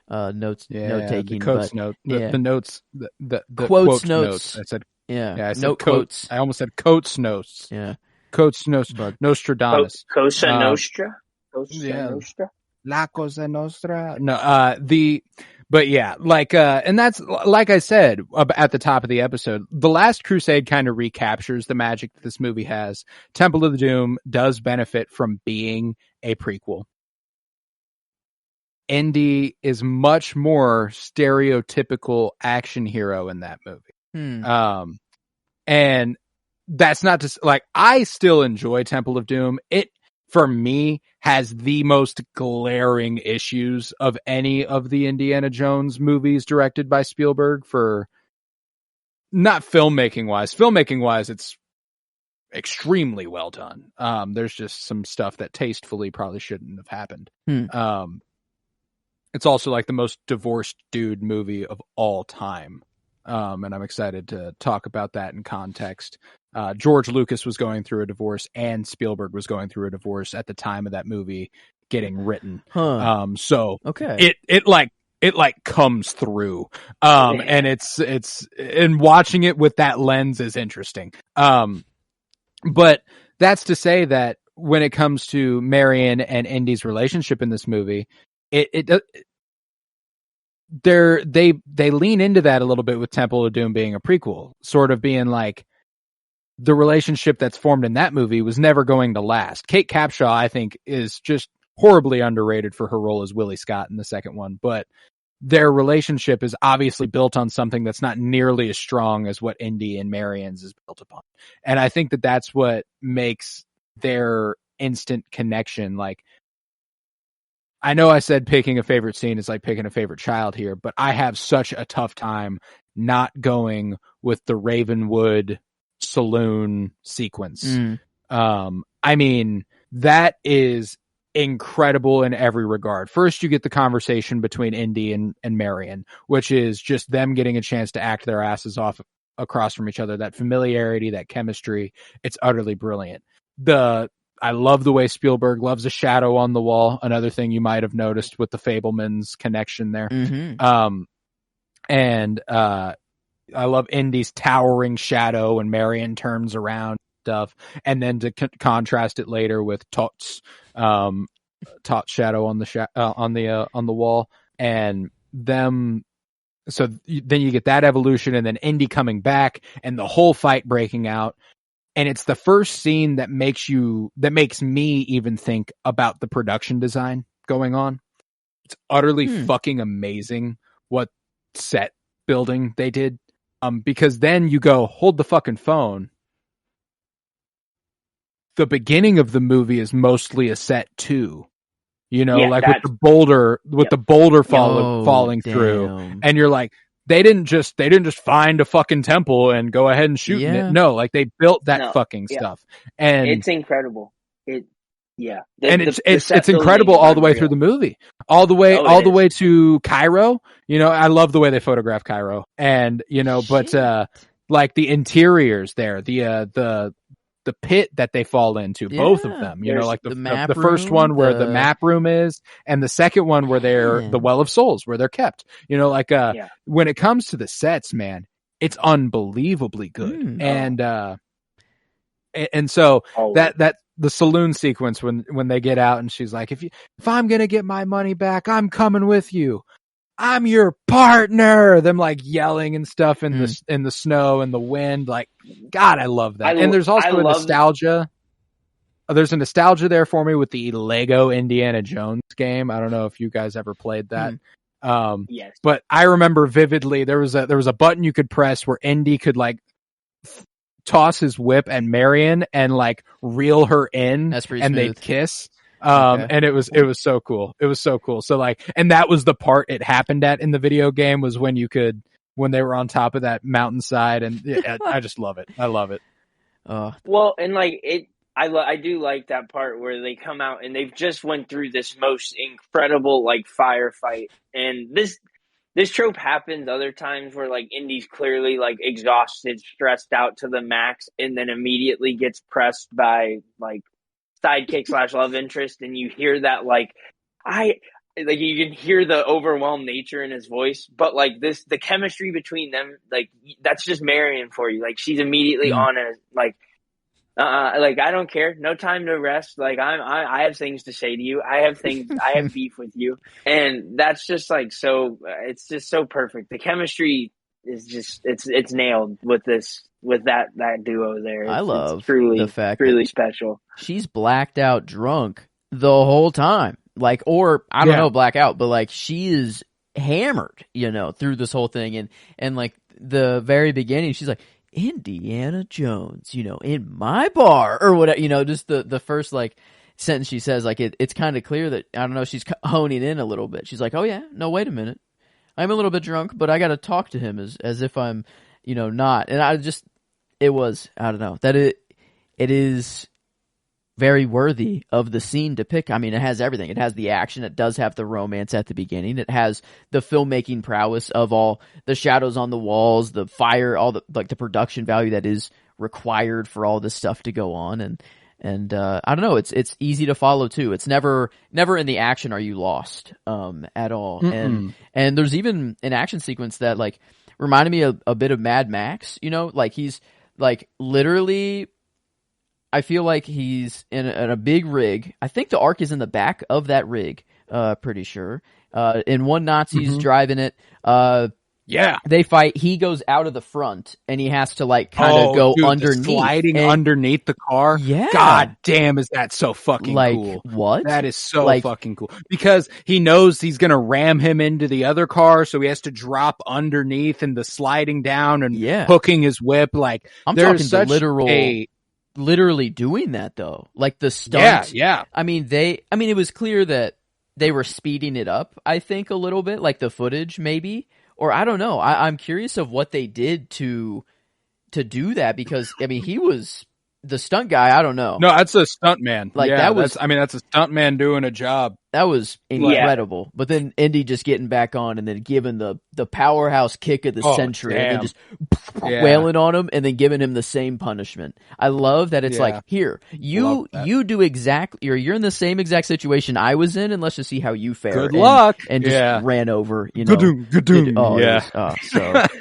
S2: notes, note taking.
S1: The quotes note. The notes. The
S2: quotes notes.
S1: I said.
S2: Yeah.
S1: I said
S2: note quotes.
S1: I almost said quotes notes.
S2: Yeah.
S1: Quotes Nostradamus.
S3: Cosa Nostra.
S1: Cosa Nostra. La Cosa Nostra. No. But yeah, like, and that's, like I said at the top of the episode, The Last Crusade kind of recaptures the magic that this movie has. Temple of the Doom does benefit from being a prequel. Indy is much more stereotypical action hero in that movie. And that's not just, like, I still enjoy Temple of Doom. It, for me, has the most glaring issues of any of the Indiana Jones movies directed by Spielberg, for not filmmaking wise, it's extremely well done. There's just some stuff that tastefully probably shouldn't have happened. It's also like the most divorced dude movie of all time. And I'm excited to talk about that in context. George Lucas was going through a divorce and Spielberg was going through a divorce at the time of that movie getting written. So
S2: okay.
S1: It comes through. And it's and watching it with that lens is interesting. But that's to say that when it comes to Marion and Indy's relationship in this movie, they lean into that a little bit with Temple of Doom being a prequel, sort of being like, the relationship that's formed in that movie was never going to last. Kate Capshaw, I think, is just horribly underrated for her role as Willie Scott in the second one, but their relationship is obviously built on something that's not nearly as strong as what Indy and Marion's is built upon. And I think that that's what makes their instant connection. Like, I know I said picking a favorite scene is like picking a favorite child here, but I have such a tough time not going with the Ravenwood saloon sequence. I mean, that is incredible in every regard. First, you get the conversation between Indy and Marion, which is just them getting a chance to act their asses off across from each other. That familiarity, that chemistry, it's utterly brilliant. I love the way Spielberg loves a shadow on the wall. Another thing you might have noticed with the Fabelmans connection there. I love Indy's towering shadow when Marion turns around stuff, and then to contrast it later with Tot's shadow on the wall, and them. So then you get that evolution, and then Indy coming back, and the whole fight breaking out, and it's the first scene that makes me even think about the production design going on. It's utterly fucking amazing what set building they did. Because then you go, hold the fucking phone. The beginning of the movie is mostly a set too, with the boulder falling through, and you're like, they didn't just find a fucking temple and go ahead and shoot it. No, like they built that fucking stuff, and
S3: it's incredible.
S1: It's incredible all the way through the movie, all the way to Cairo. I love the way they photograph Cairo, and but like the interiors there, the pit that they fall into, both of them. Like the first one where the map room is, and the second one where they're the Well of Souls, where they're kept. When it comes to the sets, man, it's unbelievably good, and so that. The saloon sequence when they get out and she's like, if I'm going to get my money back, I'm coming with you. I'm your partner. Them like yelling and stuff in the snow and the wind. Like, God, I love that. And there's also a nostalgia. There's a nostalgia there for me with the Lego Indiana Jones game. I don't know if you guys ever played that.
S3: Yes.
S1: But I remember vividly there was a button you could press where Indy could like toss his whip at Marion and like reel her in, and they'd kiss.
S2: Okay.
S1: And it was so cool. It was so cool. So like, and that was the part it happened at in the video game, was when they were on top of that mountainside, and I just love it. I love it.
S3: Well, and like I do like that part where they come out and they've just went through this most incredible like firefight, and this trope happens other times where like Indy's clearly like exhausted, stressed out to the max, and then immediately gets pressed by like sidekick / love interest, and you hear that like you can hear the overwhelmed nature in his voice, but like the chemistry between them, like that's just Marion for you. Like she's immediately on a like I don't care, no time to rest. Like I have things to say to you. I have beef with you, and that's just like so. It's just so perfect. The chemistry is just it's nailed with that duo there.
S2: I love
S3: it's truly
S2: the fact
S3: really
S2: that
S3: special.
S2: she's blacked out drunk the whole time. Like, or I don't know, blackout, but like she is hammered, through this whole thing. And like the very beginning, she's like, Indiana Jones, in my bar or whatever, just the first like sentence she says, like it's kind of clear that, I don't know, she's honing in a little bit. She's like, oh yeah, no, wait a minute. I'm a little bit drunk, but I got to talk to him as if I'm, not. And I don't know, that it is very worthy of the scene to pick. I mean, it has everything. It has the action. It does have the romance at the beginning. It has the filmmaking prowess of all the shadows on the walls, the fire, all the like the production value that is required for all this stuff to go on. And I don't know. It's easy to follow too. It's never in the action are you lost at all.
S1: Mm-mm.
S2: And there's even an action sequence that like reminded me a bit of Mad Max. Like he's like literally. I feel like he's in a big rig. I think the Ark is in the back of that rig, pretty sure. And one Nazi's driving it.
S1: Yeah.
S2: They fight. He goes out of the front, and he has to, like, kind of go underneath.
S1: Sliding underneath the car?
S2: Yeah.
S1: God damn, is that so fucking
S2: like,
S1: cool.
S2: What?
S1: That is so fucking cool. Because he knows he's going to ram him into the other car, so he has to drop underneath and the sliding down and hooking his whip. Like,
S2: I'm
S1: there's
S2: talking
S1: such
S2: literally doing that though, like the stunt.
S1: Yeah.
S2: I mean, it was clear that they were speeding it up. I think a little bit, like the footage, maybe, or I don't know. I'm curious of what they did to do that, because I mean, he was the stunt guy. I don't know.
S1: No, that's a stunt man.
S2: Like that's
S1: a stunt man doing a job.
S2: That was incredible. But then Indy just getting back on and then giving the powerhouse kick of the century and then just wailing on him and then giving him the same punishment. I love that it's like, here, you do exactly, you're in the same exact situation I was in, and let's just see how you fare.
S1: Good luck.
S2: And just ran over,
S1: Good.
S2: So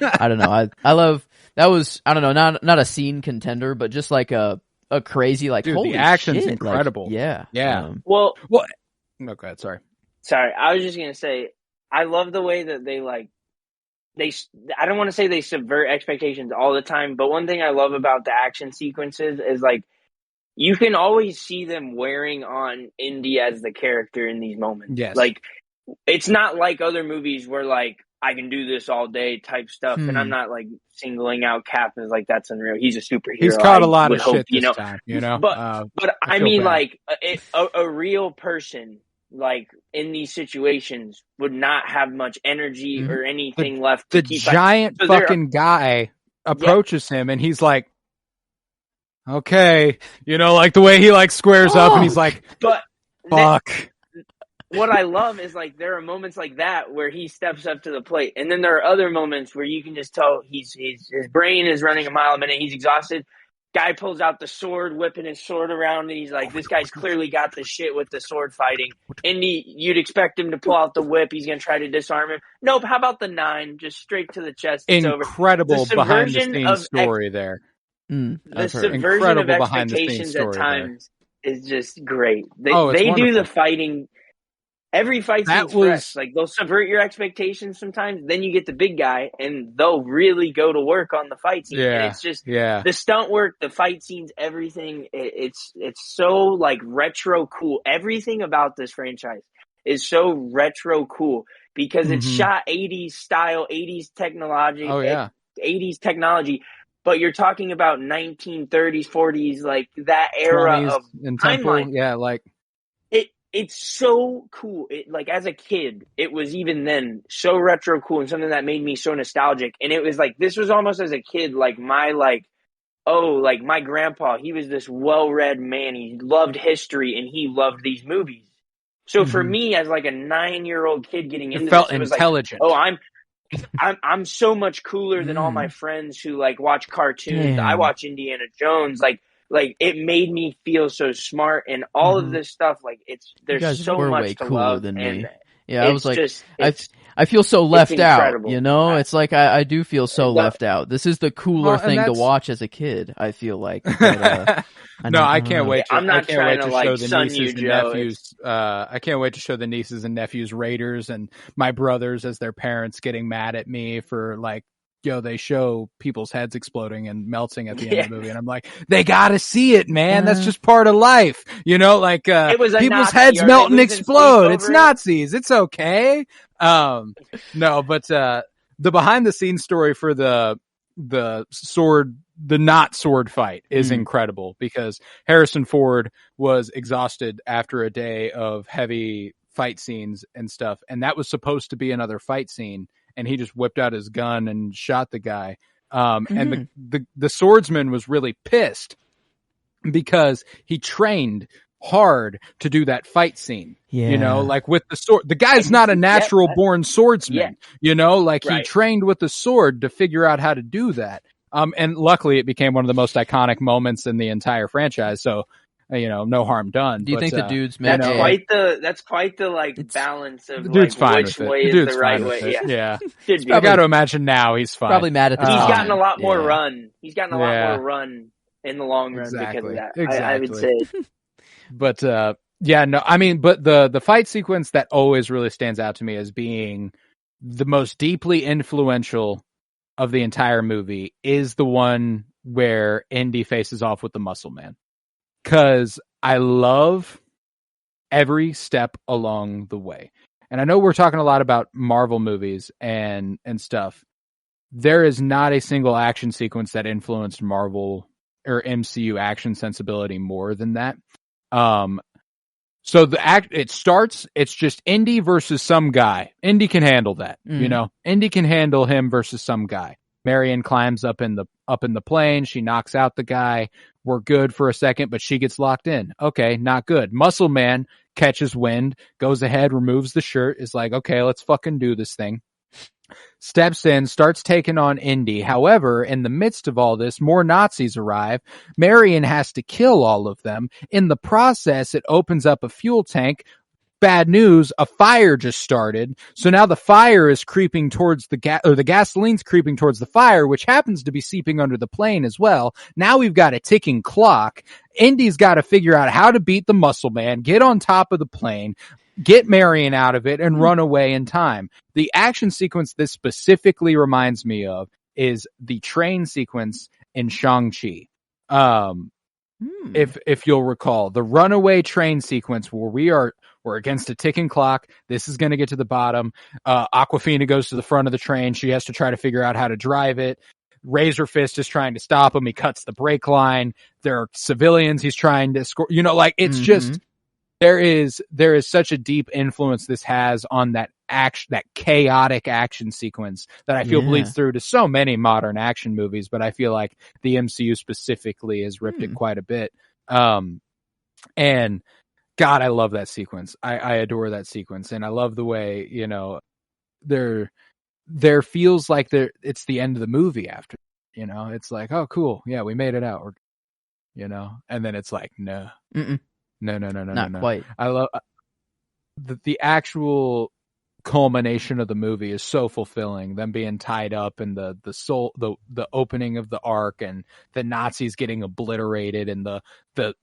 S2: I don't know. I love, that was, I don't know, not a scene contender, but just like a crazy, like,
S1: dude,
S2: holy
S1: the action's
S2: shit.
S1: incredible.
S2: Like,
S3: well,
S1: no, go ahead. Sorry.
S3: I was just gonna say, I love the way that they I don't want to say they subvert expectations all the time, but one thing I love about the action sequences is like you can always see them wearing on Indy as the character in these moments.
S1: Yes.
S3: Like it's not like other movies where like I can do this all day type stuff, and I'm not like singling out Cap as like that's unreal. He's a superhero.
S1: He's caught a lot of shit this time,
S3: But I mean, like a real person. Like in these situations would not have much energy or anything left to keep.
S1: The giant fucking guy approaches him and he's like, okay, like the way he like squares up and he's like,
S3: but
S1: fuck.
S3: What I love is like there are moments like that where he steps up to the plate, and then there are other moments where you can just tell his brain is running a mile a minute. He's exhausted. Guy pulls out the sword, whipping his sword around, and he's like, this guy's clearly got the shit with the sword fighting. And you'd expect him to pull out the whip. He's going to try to disarm him. Nope. How about the 9? Just straight to the chest. It's
S1: incredible
S3: over.
S1: behind-the-scenes story there.
S3: The subversion of expectations at times is just great. They do the fighting. Every fight seems fresh. Like they'll subvert your expectations sometimes. Then you get the big guy, and they'll really go to work on the fight scene.
S1: Yeah,
S3: and it's just the stunt work, the fight scenes, everything. It's so like retro cool. Everything about this franchise is so retro cool because it's shot 80s style, 80s technology.
S1: Oh yeah,
S3: 80s technology. But you're talking about 1930s, 40s, like that era of
S1: and temple.
S3: timeline.
S1: Yeah, like.
S3: it's so cool. Like as a kid, it was even then so retro cool and something that made me so nostalgic. And it was like this was almost as a kid, like my like my grandpa, he was this well-read man. He loved history and he loved these movies. So for me, as like a 9-year-old kid getting
S1: It
S3: into
S1: felt
S3: this, it was like,
S1: intelligent.
S3: oh, I'm so much cooler than all my friends who like watch cartoons. I watch Indiana Jones. Like it made me feel so smart and all of this stuff. Like there's so
S2: were
S3: much
S2: way
S3: to
S2: cooler
S3: love
S2: than
S3: and
S2: me. Yeah, I was like,
S3: it's
S2: I feel so left out,
S3: incredible.
S2: you know? It's like I do feel so left out. This is the cooler thing to watch as a kid, I feel like. But,
S1: no, I can't wait to.
S3: I'm not
S1: I can't
S3: trying
S1: wait to
S3: like
S1: show the
S3: sun
S1: nieces
S3: you,
S1: and
S3: Joe.
S1: nephews. I can't wait to show the nieces and nephews Raiders and my brothers as their parents getting mad at me for like, they show people's heads exploding and melting at the end of the movie, and I'm like, they gotta see it, man. That's just part of life, like
S3: It was a
S1: people's
S3: Nazi.
S1: heads
S3: Are
S1: melt
S3: they
S1: and
S3: losing sleep
S1: explode.
S3: over
S1: It's
S3: it?
S1: Nazis. It's okay. No, but the behind the scenes story for the not sword fight is incredible because Harrison Ford was exhausted after a day of heavy fight scenes and stuff, and that was supposed to be another fight scene, and he just whipped out his gun and shot the guy. And the swordsman was really pissed because he trained hard to do that fight scene. Like with the sword. The guy's not a natural born swordsman. Like he trained with the sword to figure out how to do that. And luckily it became one of the most iconic moments in the entire franchise. So, no harm done.
S2: Do you think the dude's
S3: that's quite the like balance of
S1: the dude's
S3: like
S1: fine
S3: which
S1: with it.
S3: way
S1: The
S3: is
S1: dude's
S3: the right
S1: fine with
S3: way?
S1: it. Yeah.
S3: I
S1: got to imagine now he's fine.
S2: Probably mad at the
S3: He's
S2: time.
S3: gotten a lot more run. He's gotten a lot more run in the long run because of that.
S1: Exactly.
S3: I would say.
S1: But no, I mean, but the fight sequence that always really stands out to me as being the most deeply influential of the entire movie is the one where Indy faces off with the Muscle Man. Because I love every step along the way. And I know we're talking a lot about Marvel movies and stuff. There is not a single action sequence that influenced Marvel or MCU action sensibility more than that. So it starts, it's just Indy versus some guy. Indy can handle that, Indy can handle him versus some guy. Marion climbs up in the plane. She knocks out the guy. We're good for a second, but she gets locked in. Okay, not good. Muscle Man catches wind, goes ahead, removes the shirt, is like, okay, let's fucking do this thing. Steps in, starts taking on Indy. However, in the midst of all this, more Nazis arrive. Marion has to kill all of them. In the process, it opens up a fuel tank. Bad news, a fire just started. So now the fire is creeping towards the gasoline's creeping towards the fire, which happens to be seeping under the plane as well. Now we've got a ticking clock. Indy's got to figure out how to beat the Muscle Man, get on top of the plane, get Marion out of it, and run away in time. The action sequence this specifically reminds me of is the train sequence in Shang-Chi. If you'll recall, the runaway train sequence where we're against a ticking clock. This is going to get to the bottom. Awkwafina goes to the front of the train. She has to try to figure out how to drive it. Razor Fist is trying to stop him. He cuts the brake line. There are civilians he's trying to escort. It's just there is such a deep influence this has on that chaotic action sequence that I feel bleeds through to so many modern action movies, but I feel like the MCU specifically has ripped it quite a bit. And God, I love that sequence. I adore that sequence, and I love the way there feels like it's the end of the movie after. It's like, oh, cool, yeah, we made it out. And then it's like, no,
S2: not quite.
S1: I love the actual culmination of the movie is so fulfilling. Them being tied up and the opening of the Ark and the Nazis getting obliterated and the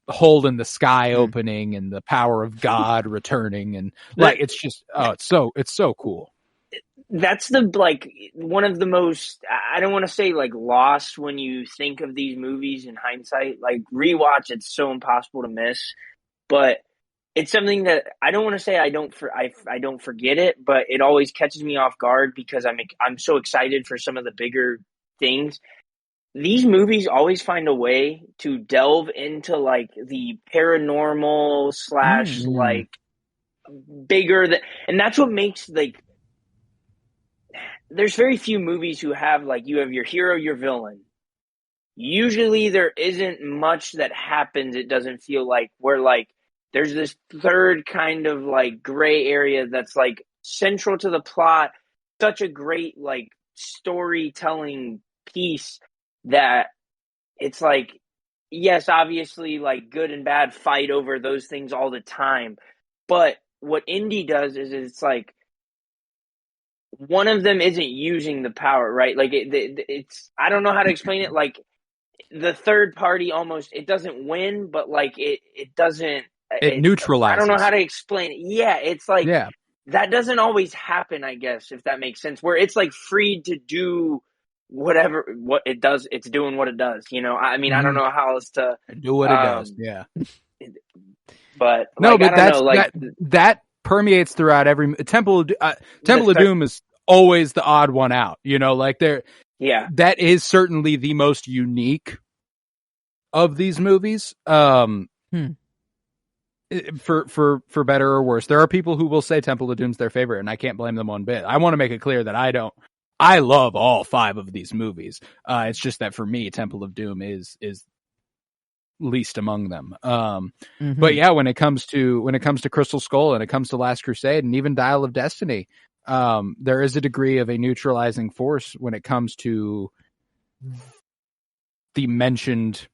S1: hole in the sky opening and the power of God returning and it's just it's so cool.
S3: That's one of the most, I don't want to say like lost when you think of these movies in hindsight, like rewatch, it's so impossible to miss, but it's something that I don't want to say I don't forget it, but it always catches me off guard because I'm so excited for some of the bigger things. These movies always find a way to delve into like the paranormal / like bigger than, and that's what makes like. There's very few movies who have like you have your hero, your villain. Usually there isn't much that happens. It doesn't feel like where like there's this third kind of like gray area that's like central to the plot. Such a great like storytelling piece that it's like, yes, obviously like good and bad fight over those things all the time. But what Indy does is it's like one of them isn't using the power, right? Like it's I don't know how to explain it. Like the third party almost it doesn't win, but like it doesn't.
S1: It neutralizes.
S3: I don't know how to explain it. Yeah, it's like
S1: Yeah.
S3: that doesn't always happen. I guess if that makes sense, where it's like free to do whatever what it does. It's doing what it does. You know, I mean, I don't know how else to
S1: do what it does. Yeah.
S3: But
S1: no,
S3: like,
S1: but
S3: I don't know, like
S1: that permeates throughout every Temple of Doom is always the odd one out, you know, like that is certainly the most unique of these movies. For better or worse, there are people who will say Temple of Doom's their favorite, and I can't blame them one bit. I want to make it clear that I love all 5 of these movies. It's just that for me, Temple of Doom is least among them. But yeah, when it comes to Crystal Skull and it comes to Last Crusade and even Dial of Destiny, there is a degree of a neutralizing force when it comes to the mentioned,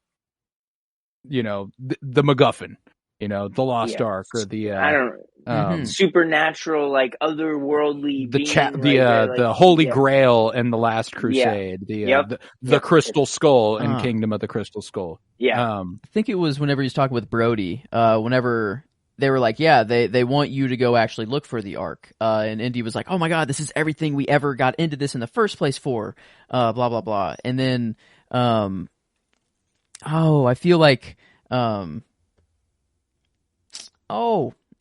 S1: you know, the MacGuffin, you know, the Lost Ark or the
S3: I don't supernatural, like otherworldly
S1: the Holy Grail and the Last Crusade, the Crystal Skull and Kingdom of the Crystal Skull.
S2: I think it was whenever he was talking with Brody, whenever they were like, yeah, they want you to go actually look for the Ark. And Indy was like, oh my God, this is everything we ever got into this in the first place for, blah, blah, blah. And then, I feel like,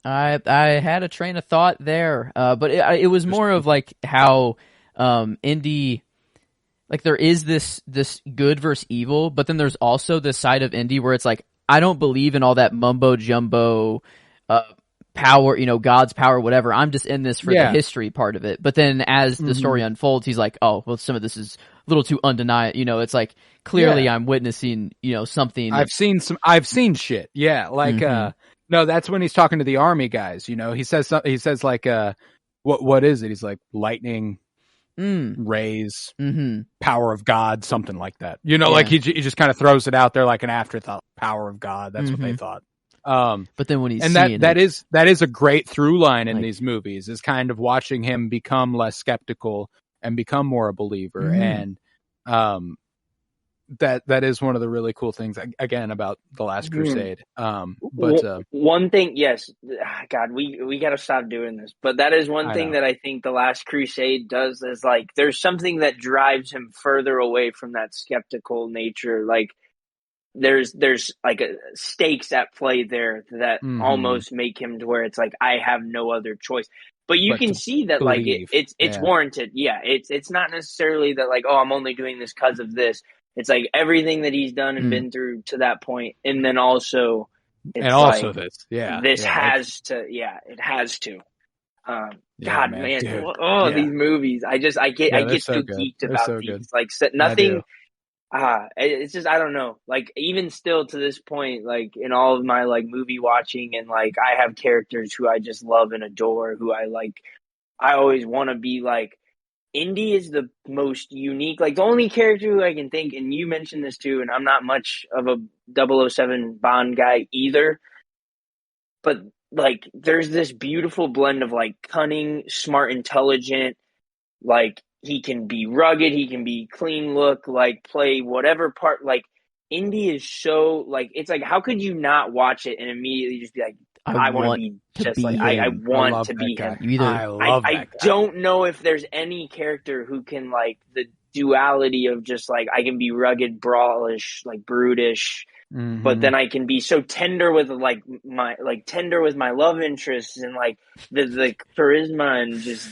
S2: I had a train of thought there, but it was more of like how Indy, like there is this good versus evil, but then there's also this side of Indy where it's like I don't believe in all that mumbo jumbo power, you know, God's power, whatever. I'm just in this for the history part of it. But then as the story unfolds, he's like, oh, well, some of this is a little too undeniable. You know, it's like clearly I'm witnessing, you know, something.
S1: I've seen shit. Yeah, like no, that's when he's talking to the army guys. You know, he says like, what is it? He's like lightning, rays, power of God, something like that. You know, like he just kind of throws it out there like an afterthought. Power of God. That's what they thought.
S2: But then when he's
S1: that is a great through line in these movies is kind of watching him become less skeptical and become more a believer. And that is one of the really cool things again about The Last Crusade. But
S3: one thing, yes, God, we got to stop doing this. But that is one thing that I think The Last Crusade does is like there's something that drives him further away from that skeptical nature. Like there's like stakes at play there that almost make him to where it's like I have no other choice. But you can see that believe. Like it's warranted. Yeah, it's not necessarily that like, oh, I'm only doing this because of this. It's like everything that he's done and been through to that point, and then also it's
S1: and also
S3: like,
S1: this,
S3: this has to, it has to. God, man, these movies! I get so geeked about these. Good. Like nothing. It's just I don't know. Like even still to this point, like in all of my like movie watching, and like I have characters who I just love and adore, who I like. I always want to be like. Indy is the most unique, like the only character who I can think, and you mentioned this too, and I'm not much of a 007 Bond guy either, but like there's this beautiful blend of like cunning, smart, intelligent, like he can be rugged, he can be clean look, like play whatever part, like Indy is so like, it's like, how could you not watch it and immediately just be like, I want to be just like him. I want to be him. I don't know if there's any character who can like the duality of just like I can be rugged, brawlish, like brutish, but then I can be so tender with like my love interests and like the charisma and just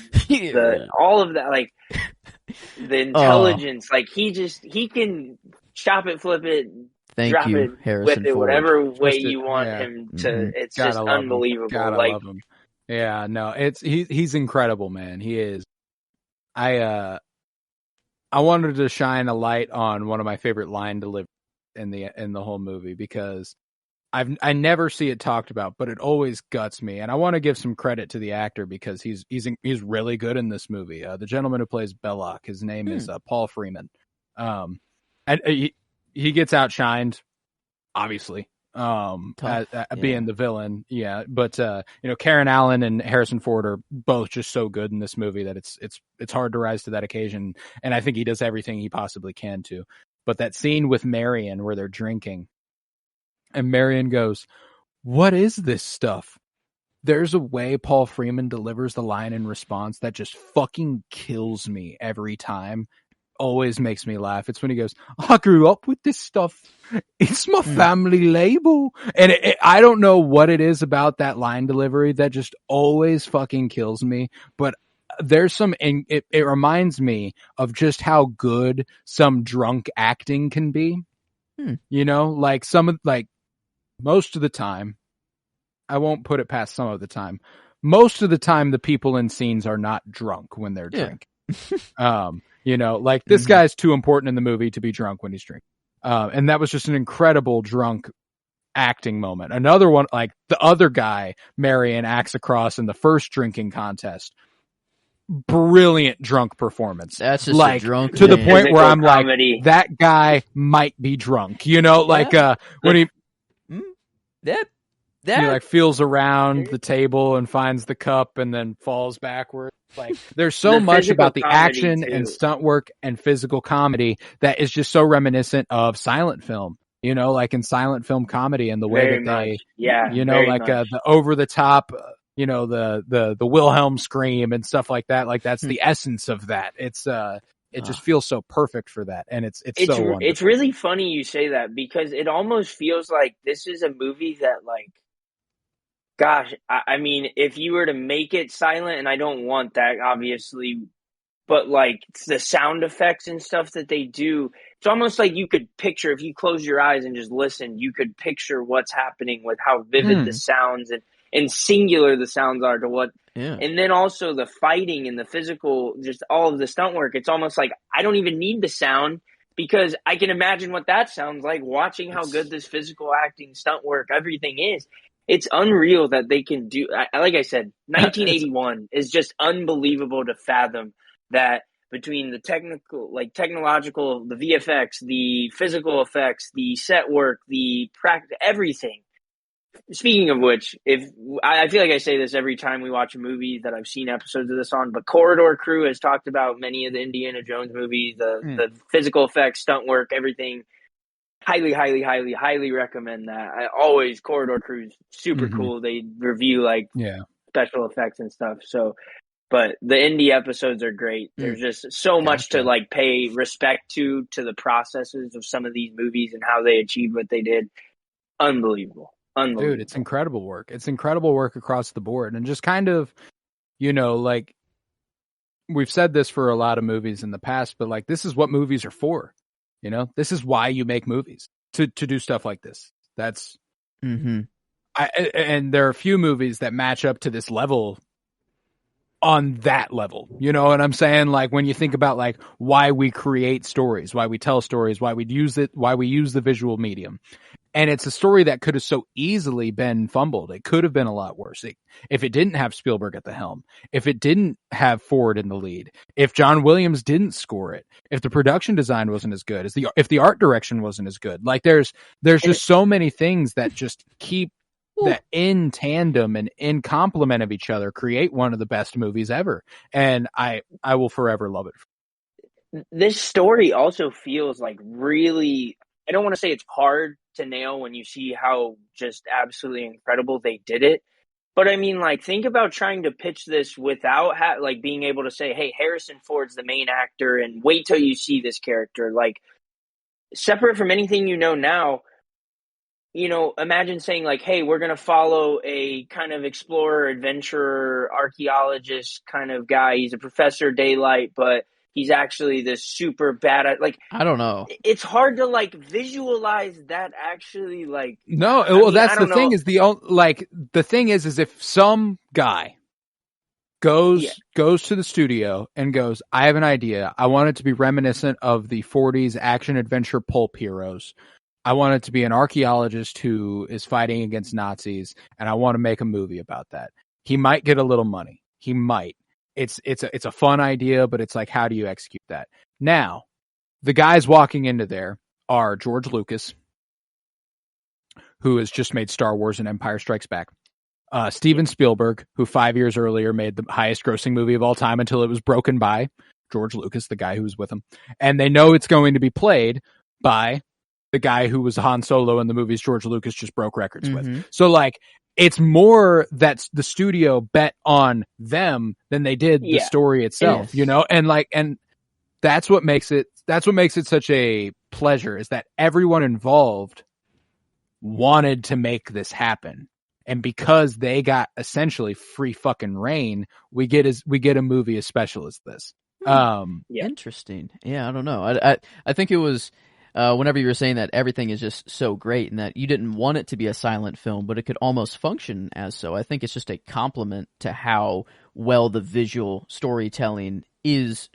S3: all of that, like the intelligence. Like he can chop it, flip it.
S2: Thank
S3: drop
S2: you,
S3: it,
S2: Harrison
S3: with it,
S2: Ford.
S3: whatever way you want him to. It's just unbelievable. Like
S1: Yeah, no, he's incredible, man. He is. I wanted to shine a light on one of my favorite line deliveries in the whole movie because I never see it talked about, but it always guts me. And I want to give some credit to the actor because he's really good in this movie. The gentleman who plays Belloc, his name is Paul Freeman. And he gets outshined, obviously, being the villain. Yeah, but Karen Allen and Harrison Ford are both just so good in this movie that it's hard to rise to that occasion. And I think he does everything he possibly can to. But that scene with Marion where they're drinking. And Marion goes, "What is this stuff?" There's a way Paul Freeman delivers the line in response that just fucking kills me every time. Always makes me laugh. It's when he goes, "I grew up with this stuff. It's my family label." And I don't know what it is about that line delivery that just always fucking kills me. But there's it reminds me of just how good some drunk acting can be. Like most of the time, I won't put it past some of the time. Most of the time, the people in scenes are not drunk when they're drinking. This guy's too important in the movie to be drunk when he's drinking. And that was just an incredible drunk acting moment. Another one, like the other guy Marion acts across in the first drinking contest. Brilliant drunk performance.
S2: That's just a drunk
S1: to the point
S3: Physical
S1: where I'm
S3: comedy.
S1: like, that guy might be drunk. When he he feels around the table and finds the cup and then falls backwards. Like there's so much about the action and stunt work and physical comedy that is just so reminiscent of silent film. Like in silent film comedy and the way that they, the over the top, the Wilhelm scream and stuff like that. Like that's the essence of that. It just feels so perfect for that, and it's so wonderful.
S3: It's really funny you say that because it almost feels like this is a movie that, like, gosh, I mean, if you were to make it silent, and I don't want that, obviously, but like the sound effects and stuff that they do, it's almost like you could picture, if you close your eyes and just listen, you could picture what's happening with how vivid the sounds and singular the sounds are to what. Yeah. And then also the fighting and the physical, just all of the stunt work. It's almost like I don't even need the sound because I can imagine what that sounds like watching how good this physical acting, stunt work, everything is. It's unreal that they can do. Like I said, 1981 is just unbelievable to fathom that between the technological, the VFX, the physical effects, the set work, the practice, everything. Speaking of which, I feel like I say this every time we watch a movie that I've seen episodes of this on, but Corridor Crew has talked about many of the Indiana Jones movies, the physical effects, stunt work, everything. Highly, highly, highly, highly recommend that. Corridor Crew's super cool. They review special effects and stuff. So, but the Indy episodes are great. There's just so much to pay respect to the processes of some of these movies and how they achieved what they did. Unbelievable.
S1: Dude, it's incredible work. It's incredible work across the board. And just kind of, we've said this for a lot of movies in the past, but this is what movies are for. This is why you make movies, to do stuff like this. That's, and there are a few movies that match up to this level on that level. You know what I'm saying? Like when you think about why we create stories, why we tell stories, why we use the visual medium. And it's a story that could have so easily been fumbled. It could have been a lot worse if it didn't have Spielberg at the helm, if it didn't have Ford in the lead, if John Williams didn't score it, if the production design wasn't as good, if the art direction wasn't as good. Like there's just so many things that just keep that in tandem and in complement of each other create one of the best movies ever. And I will forever love it.
S3: This story also feels like really, I don't want to say it's hard to nail when you see how just absolutely incredible they did it. But I mean, think about trying to pitch this without being able to say, hey, Harrison Ford's the main actor and wait till you see this character. Separate from anything now, imagine saying hey, we're going to follow a kind of explorer, adventurer, archaeologist kind of guy. He's a Professor Daylight, but he's actually this super bad.
S2: I don't know.
S3: It's hard to visualize that actually.
S1: No, well, that's the thing. Is the thing is if some guy goes to the studio and goes, I have an idea. I want it to be reminiscent of the 40s action adventure pulp heroes. I want it to be an archaeologist who is fighting against Nazis, and I want to make a movie about that. He might get a little money. He might. It's a fun idea, but it's like, how do you execute that? Now, the guys walking into there are George Lucas, who has just made Star Wars and Empire Strikes Back. Steven Spielberg, who 5 years earlier made the highest grossing movie of all time until it was broken by George Lucas, the guy who was with him. And they know it's going to be played by the guy who was Han Solo in the movies George Lucas just broke records with. So like, it's more that the studio bet on them than they did the story itself, you know? And like, and that's what makes it such a pleasure, is that everyone involved wanted to make this happen. And because they got essentially free fucking reign, we get a movie as special as this.
S2: Interesting. Yeah, I don't know. I think it was whenever you were saying that everything is just so great and that you didn't want it to be a silent film, but it could almost function as so. I think it's just a compliment to how well the visual storytelling is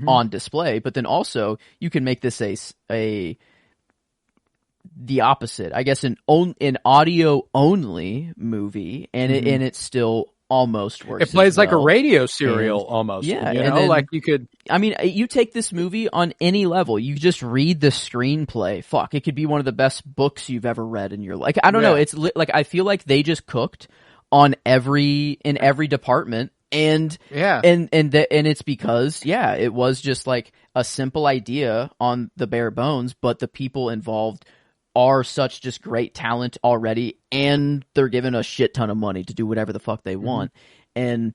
S2: on display. But then also you can make this the opposite, I guess, an audio only movie, and it's still almost works.
S1: It plays like a radio serial almost. Yeah, you know, then, like you could.
S2: I mean, you take this movie on any level. You just read the screenplay. Fuck, it could be one of the best books you've ever read in your life. Like, I don't know. It's like I feel like they just cooked on in every department, and it's because it was just like a simple idea on the bare bones, but the people involved are such just great talent already, and they're given a shit ton of money to do whatever the fuck they want. And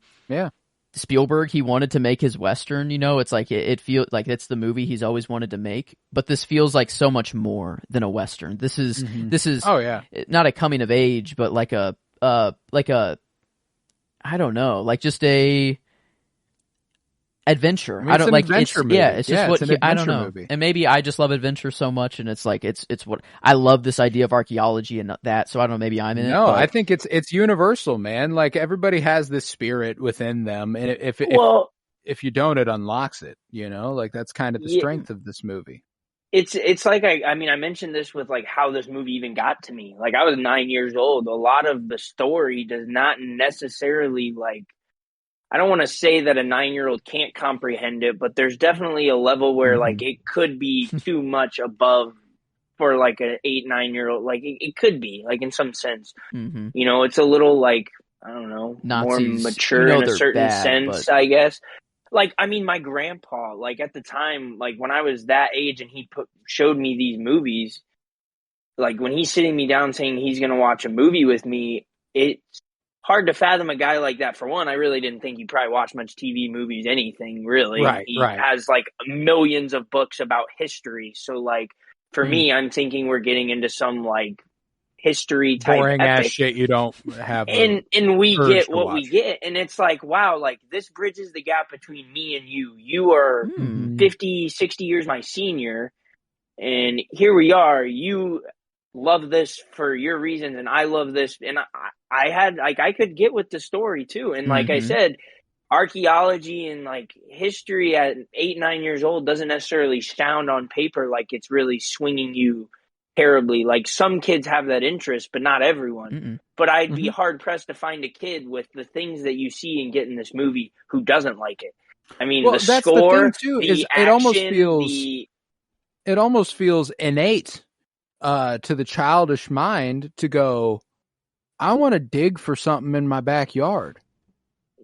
S2: Spielberg, he wanted to make his Western, you know, it's like it feels like it's the movie he's always wanted to make, but this feels like so much more than a Western. This is not a coming of age, but like a I don't know, like just a adventure.
S1: I mean, I don't like adventure movie.
S2: Yeah, it's just I don't know.
S1: Movie.
S2: And maybe I just love adventure so much, and it's like it's what I love, this idea of archaeology and that. So I don't know, maybe I'm in it.
S1: No, I think it's universal, man. Like everybody has this spirit within them, and if you don't, it unlocks it. You know, like that's kind of the strength of this movie.
S3: It's like I mean I mentioned this with like how this movie even got to me. Like I was 9 years old. A lot of the story does not necessarily like. I don't want to say that a 9-year-old can't comprehend it, but there's definitely a level where like it could be too much above for like an 8, 9-year-old. Like it could be like in some sense, you know, it's a little like, I don't know,
S2: Nazis,
S3: more mature in a certain sense, I guess. Like, I mean, my grandpa, like at the time, like when I was that age and he showed me these movies, like when he's sitting me down saying he's going to watch a movie with me, it's hard to fathom a guy like that. For one, I really didn't think he probably watched much TV, movies, anything really. He has like millions of books about history. So like for me, I'm thinking we're getting into some like history type
S1: boring
S3: epic.
S1: Ass shit you don't have.
S3: And we get what we get. And it's like, wow, like this bridges the gap between me and you. You are 50, 60 years my senior. And here we are. You love this for your reasons, and I love this, and I had like I could get with the story too, and like I said, archaeology and like history at 8, 9 years old doesn't necessarily sound on paper like it's really swinging you terribly. Like some kids have that interest, but not everyone. But I'd be hard pressed to find a kid with the things that you see and get in this movie who doesn't like it. I mean, the score,
S1: the thing too, is
S3: action,
S1: it almost feels innate. To the childish mind to go, I want to dig for something in my backyard.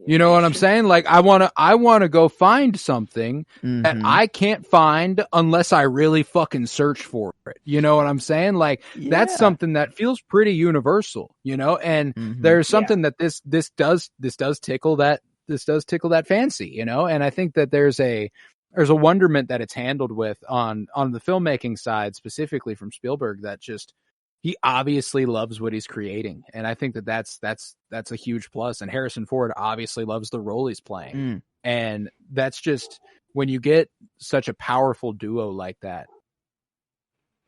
S1: You know what I'm saying? Like I want to go find something that I can't find unless I really fucking search for it. You know what I'm saying? Like that's something that feels pretty universal, you know? And there's something that this does tickle that fancy, you know? And I think that there's a wonderment that it's handled with on the filmmaking side, specifically from Spielberg, that just, he obviously loves what he's creating. And I think that that's a huge plus. And Harrison Ford obviously loves the role he's playing. And that's just, when you get such a powerful duo like that,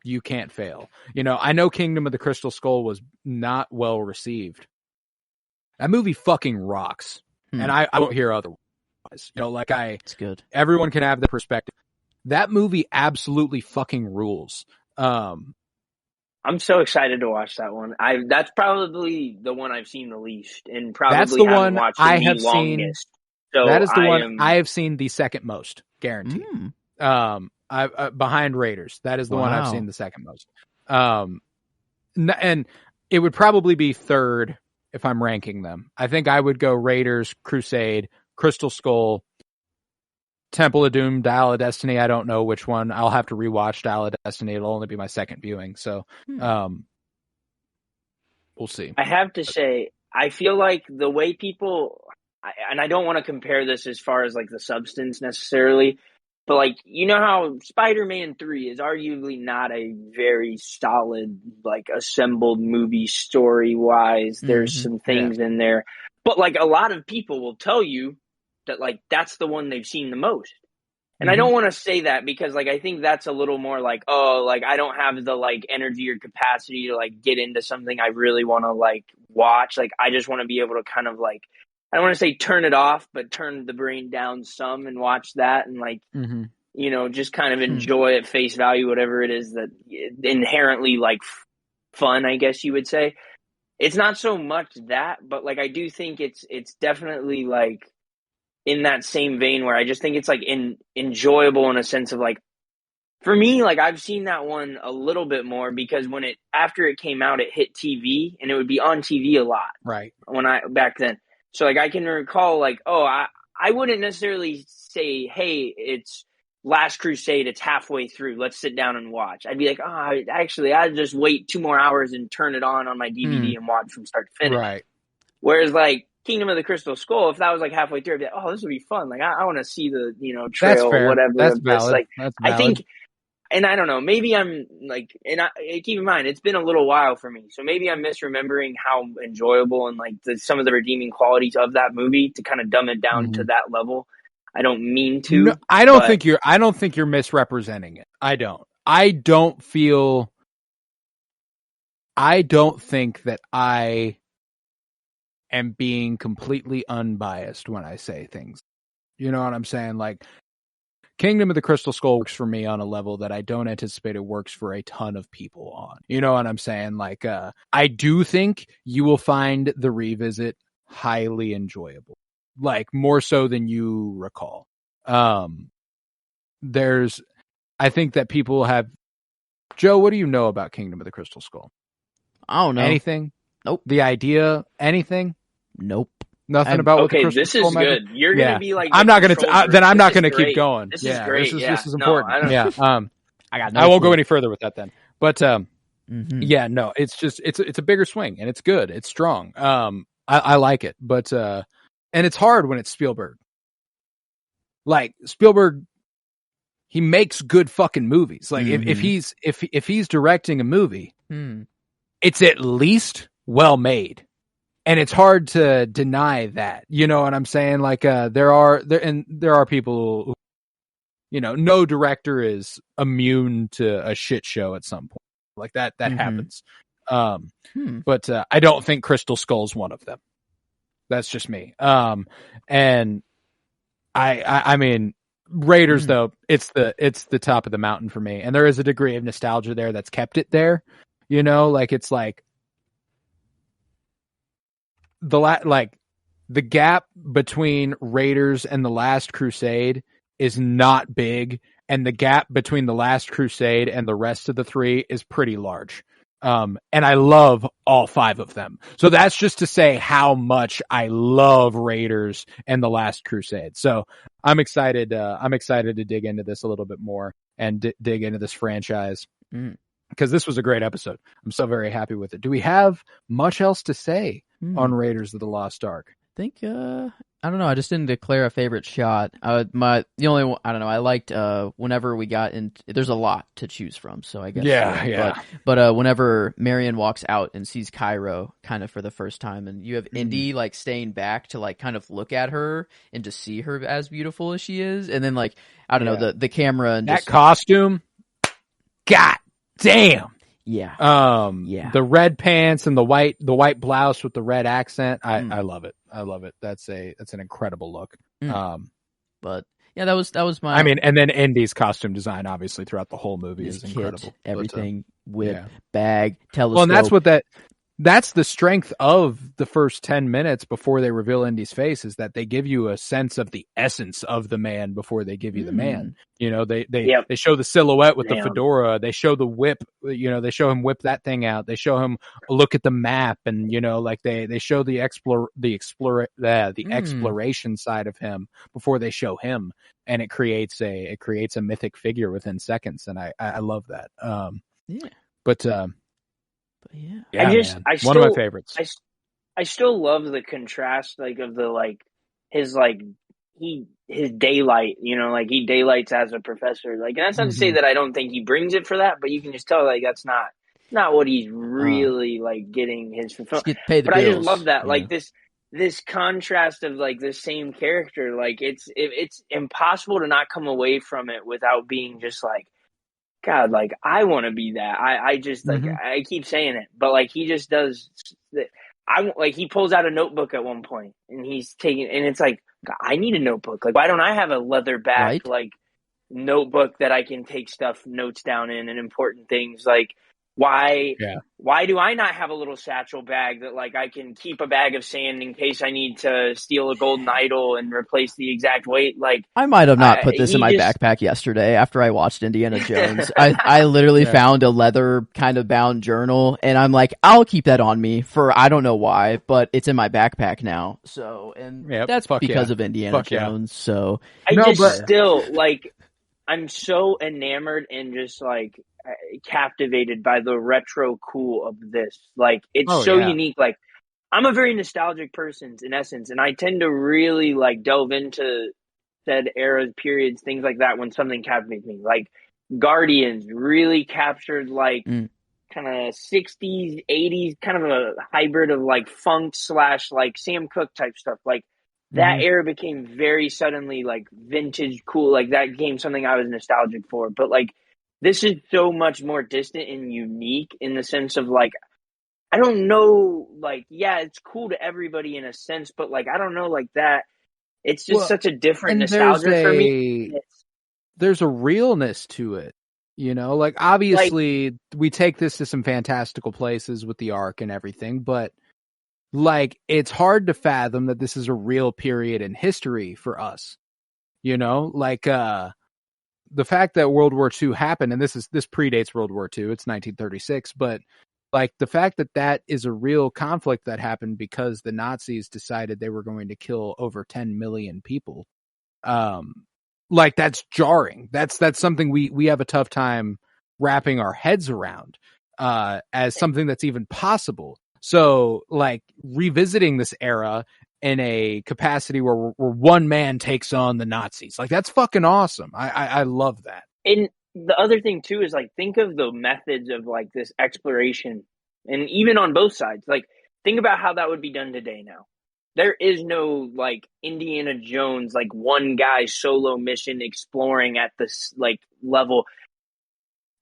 S1: you can't fail. You know, I know Kingdom of the Crystal Skull was not well received. That movie fucking rocks. and I won't hear otherwise.
S2: It's good.
S1: Everyone can have the perspective. That movie absolutely fucking rules.
S3: I'm so excited to watch that one. That's probably the one I've seen the least, and probably
S1: that's the
S3: haven't
S1: one
S3: watched
S1: I
S3: the
S1: have
S3: longest.
S1: seen.
S3: So
S1: that is the one I have seen the second most, guaranteed. Behind Raiders, that is the one I've seen the second most. And it would probably be third if I'm ranking them. I think I would go Raiders, Crusade, Crystal Skull, Temple of Doom, Dial of Destiny. I don't know which one. I'll have to rewatch Dial of Destiny. It'll only be my second viewing, so we'll see.
S3: I have to say, I feel like the way people, and I don't want to compare this as far as like the substance necessarily, but like, you know how Spider-Man 3 is arguably not a very solid, like assembled movie story-wise. There's some things in there, but like a lot of people will tell you that like that's the one they've seen the most. And I don't want to say that because like I think that's a little more like, oh, like I don't have the like energy or capacity to like get into something I really want to like watch. Like I just want to be able to kind of like, I don't want to say turn it off, but turn the brain down some and watch that and like, you know, just kind of enjoy at face value, whatever it is that inherently like fun, I guess you would say. It's not so much that, but like I do think it's definitely like in that same vein where I just think it's like enjoyable in a sense of like, for me, like I've seen that one a little bit more because after it came out, it hit TV and it would be on TV a lot.
S1: Right.
S3: Back then. So like I can recall like, oh, I wouldn't necessarily say, hey, it's Last Crusade, it's halfway through, let's sit down and watch. I'd be like, oh, actually, I'd just wait 2 more hours and turn it on my DVD and watch from start to finish.
S1: Right.
S3: Whereas like Kingdom of the Crystal Skull, if that was like halfway through, I'd be like, oh, this would be fun. Like I want to see the, you know, trail or whatever.
S1: That's valid.
S3: Like,
S1: That's valid.
S3: I think, and I don't know, maybe I'm like, keep in mind, it's been a little while for me. So maybe I'm misremembering how enjoyable and like some of the redeeming qualities of that movie to kind of dumb it down to that level. I don't mean to.
S1: No, I don't think you're misrepresenting it. I don't think that I am being completely unbiased when I say things. You know what I'm saying? Like Kingdom of the Crystal Skull works for me on a level that I don't anticipate it works for a ton of people on. You know what I'm saying? Like I do think you will find the revisit highly enjoyable. Like more so than you recall. I think that people have. Joe, what do you know about Kingdom of the Crystal Skull?
S2: I don't know.
S1: Anything?
S2: Nope.
S1: The idea? Anything?
S2: Nope.
S1: Nothing about what the Crystal
S3: this
S1: Skull
S3: is good. You're gonna be like,
S1: I'm not gonna. Then I'm not gonna keep going.
S3: This is great.
S1: This is important.
S2: I
S1: won't go any further with that then. But yeah, no, it's just it's a bigger swing and it's good. It's strong. I like it, but and it's hard when it's Spielberg. Like Spielberg, he makes good fucking movies. Like if he's directing a movie, it's at least well made, and it's hard to deny that. You know what I'm saying? Like there are people who, you know, no director is immune to a shit show at some point. Like that happens. But I don't think Crystal Skull's one of them. That's just me. And I mean, Raiders though, it's the top of the mountain for me, and there is a degree of nostalgia there that's kept it there. You know, like it's like the gap between Raiders and the Last Crusade is not big, and the gap between the Last Crusade and the rest of the three is pretty large. And I love all 5 of them. So that's just to say how much I love Raiders and the Last Crusade. So I'm excited to dig into this a little bit more and dig into this franchise because this was a great episode. I'm so very happy with it. Do we have much else to say on Raiders of the Lost Ark?
S2: I think I don't know. I just didn't declare a favorite shot. The only one, I don't know. I liked whenever we got in. There's a lot to choose from, so I guess
S1: yeah.
S2: But whenever Marion walks out and sees Cairo kind of for the first time, and you have Indy like staying back to like kind of look at her and to see her as beautiful as she is, and then like I don't know the camera and
S1: that
S2: just,
S1: costume. God damn.
S2: Yeah.
S1: The red pants and the white blouse with the red accent. I love it. I love it. That's an incredible look.
S2: But yeah, that was my.
S1: I mean, and then Indy's costume design, obviously, throughout the whole movie is
S2: kit,
S1: incredible.
S2: everything, whip, bag, telescope.
S1: Well, and that's the strength of the first 10 minutes before they reveal Indy's face, is that they give you a sense of the essence of the man before they give you the man. You know, they show the silhouette with the fedora. They show the whip. You know, they show him whip that thing out. They show him look at the map, and you know, like they show the exploration side of him before they show him, and it creates a mythic figure within seconds, and I love that. But yeah, one of my favorites.
S3: I still love the contrast, like, of the, like, his, like, his daylight, you know, like, he daylights as a professor. Like, and that's not to say that I don't think he brings it for that, but you can just tell, like, that's not what he's really, like, getting his fulfillment. But I just love that, like, this contrast of, like, the same character. Like, it's impossible to not come away from it without being just like, God, like, I want to be that. I just, like, I keep saying it, but, like, he just does. Like, he pulls out a notebook at one point, and he's taking, and it's like, I need a notebook. Like, why don't I have a leather back, like, notebook that I can take notes down in, and important things? Like, why do I not have a little satchel bag that, like, I can keep a bag of sand in case I need to steal a golden idol and replace the exact weight? Like,
S2: I might have not put this in my backpack yesterday after I watched Indiana Jones. I literally found a leather kind of bound journal, and I'm like, I'll keep that on me for, I don't know why, but it's in my backpack now. So, and that's because of Indiana Jones. So
S3: still, like, I'm so enamored and just, like, captivated by the retro cool of this. Like, it's unique. Like, I'm a very nostalgic person in essence, and I tend to really, like, delve into said eras, periods, things like that when something captivates me. Like, Guardians really captured, like, kind of 60s, 80s, kind of a hybrid of, like, funk / like Sam Cooke type stuff. Like, that era became very suddenly, like, vintage cool. Like, that became something I was nostalgic for. But, like, this is so much more distant and unique in the sense of, like, I don't know, like, yeah, it's cool to everybody in a sense, but, like, I don't know, like, that. It's just such a different nostalgia for me.
S1: There's a realness to it, you know? Like, obviously, we take this to some fantastical places with the Ark and everything, but, like, it's hard to fathom that this is a real period in history for us, you know? Like, the fact that World War II happened, and this predates World War II, it's 1936, but, like, the fact that is a real conflict that happened because the Nazis decided they were going to kill over 10 million people. Like, that's jarring. That's something we have a tough time wrapping our heads around, as something that's even possible. So, like, revisiting this era in a capacity where one man takes on the Nazis, like, that's fucking awesome. I love that.
S3: And the other thing too is, like, think of the methods of, like, this exploration, and even on both sides, like, think about how that would be done today. Now, there is no, like, Indiana Jones, like, one guy solo mission exploring at this, like, level.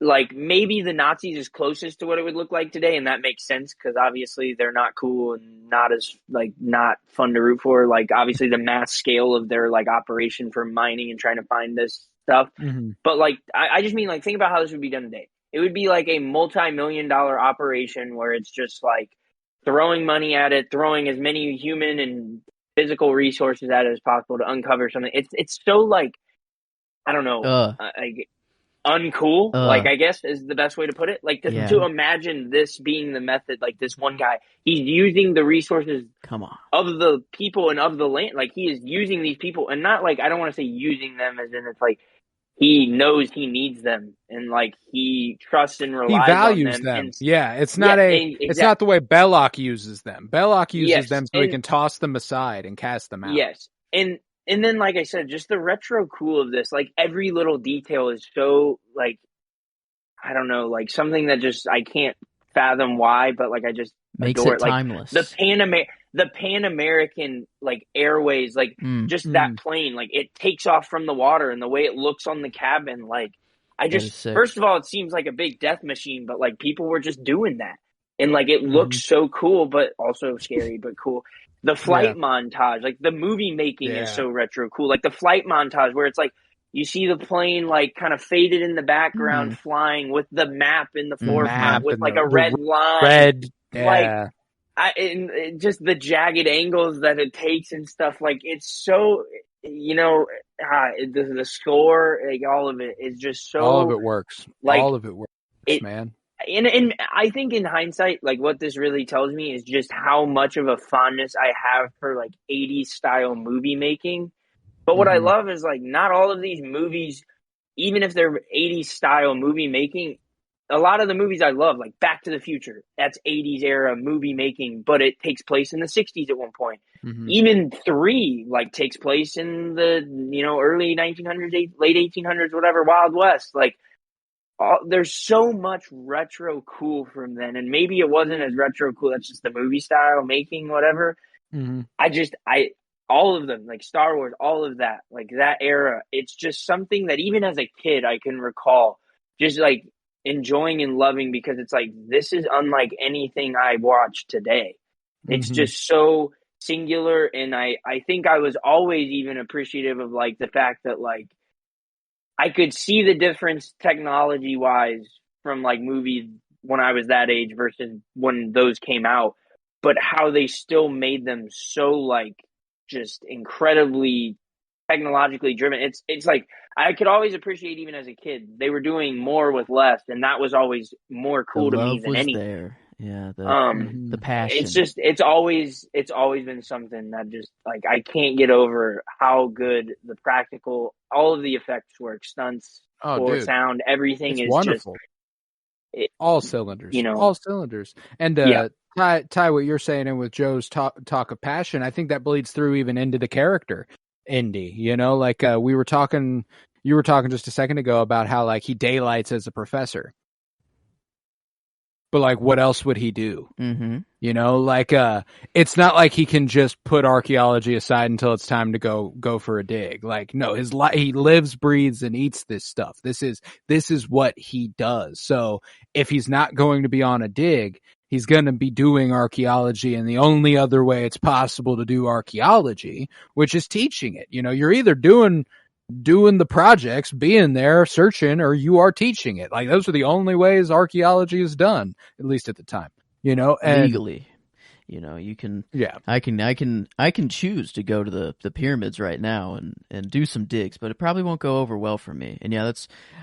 S3: Like, maybe the Nazis is closest to what it would look like today, and that makes sense because obviously they're not cool and not as, like, not fun to root for. Like, obviously the mass scale of their, like, operation for mining and trying to find this stuff. But, like, I just mean, like, think about how this would be done today. It would be like a multi-million-dollar operation where it's just, like, throwing money at it, throwing as many human and physical resources at it as possible to uncover something. It's so, like, I don't know, uncool, like, I guess is the best way to put it. Like, to imagine this being the method, like, this one guy, he's using the resources of the people and of the land. Like, he is using these people, and not, like, I don't want to say using them as in it's like he knows he needs them, and, like, he trusts and relies
S1: values
S3: on
S1: them.
S3: And,
S1: it's not it's not the way Belloc uses them. Belloc uses them so he can toss them aside and cast them out.
S3: And then, like I said, just the retro cool of this, like, every little detail is so, like, I don't know, like, something that just, I can't fathom why, but, like, I just
S2: makes
S3: adore
S2: it timeless.
S3: Like, the Pan American, like, Airways, like, just that plane, like, it takes off from the water, and the way it looks on the cabin, like, First of all, it seems like a big death machine, but like people were just doing that. And like it
S1: Mm-hmm.
S3: looks so cool, but also scary, but cool. The flight montage, like the movie making is so retro cool. Like the flight montage where it's like you see the plane like kind of faded in the background flying with the map in the forefront with like a red line. Like and just the jagged angles that it takes and stuff. Like it's so, the score, like all of it is just so.
S1: All of it works.
S3: Like,
S1: all of it works, man.
S3: And I think in hindsight, like what this really tells me is just how much of a fondness I have for like 80s style movie making. But what I love is like not all of these movies, even if they're 80s style movie making, a lot of the movies I love, like Back to the Future, that's 80s era movie making, but it takes place in the 60s at one point. Even 3 like takes place in the, early 1900s, late 1800s, whatever, Wild West. Like there's so much retro cool from then, and maybe it wasn't as retro cool. That's just the movie style making, whatever. All of them, like Star Wars, all of that, like that era, it's just something that even as a kid I can recall just like enjoying and loving, because it's like, this is unlike anything I watch today. It's just so singular. And I think I was always even appreciative of like the fact that like I could see the difference technology wise from like movies when I was that age versus when those came out, but how they still made them so like just incredibly technologically driven. It's like I could always appreciate, even as a kid, they were doing more with less, and that was always more cool to me than anything.
S2: There. Yeah, the passion.
S3: It's always been something that just like I can't get over how good the practical, all of the effects work, stunts, sound, everything is wonderful.
S1: All cylinders, all cylinders. And Ty, what you're saying, and with Joe's talk of passion, I think that bleeds through even into the character Indy. Like you were talking just a second ago about how like he daylights as a professor. But like, what else would he do? Like, it's not like he can just put archaeology aside until it's time to go for a dig. Like, no, he lives, breathes, and eats this stuff. This is what he does. So if he's not going to be on a dig, he's going to be doing archaeology, and the only other way it's possible to do archaeology, which is teaching it. You're either doing the projects, being there, searching, or you are teaching it. Like those are the only ways archaeology is done, at least at the time. And
S2: legally, you can. Yeah, I can choose to go to the pyramids right now and do some digs, but it probably won't go over well for me. And yeah,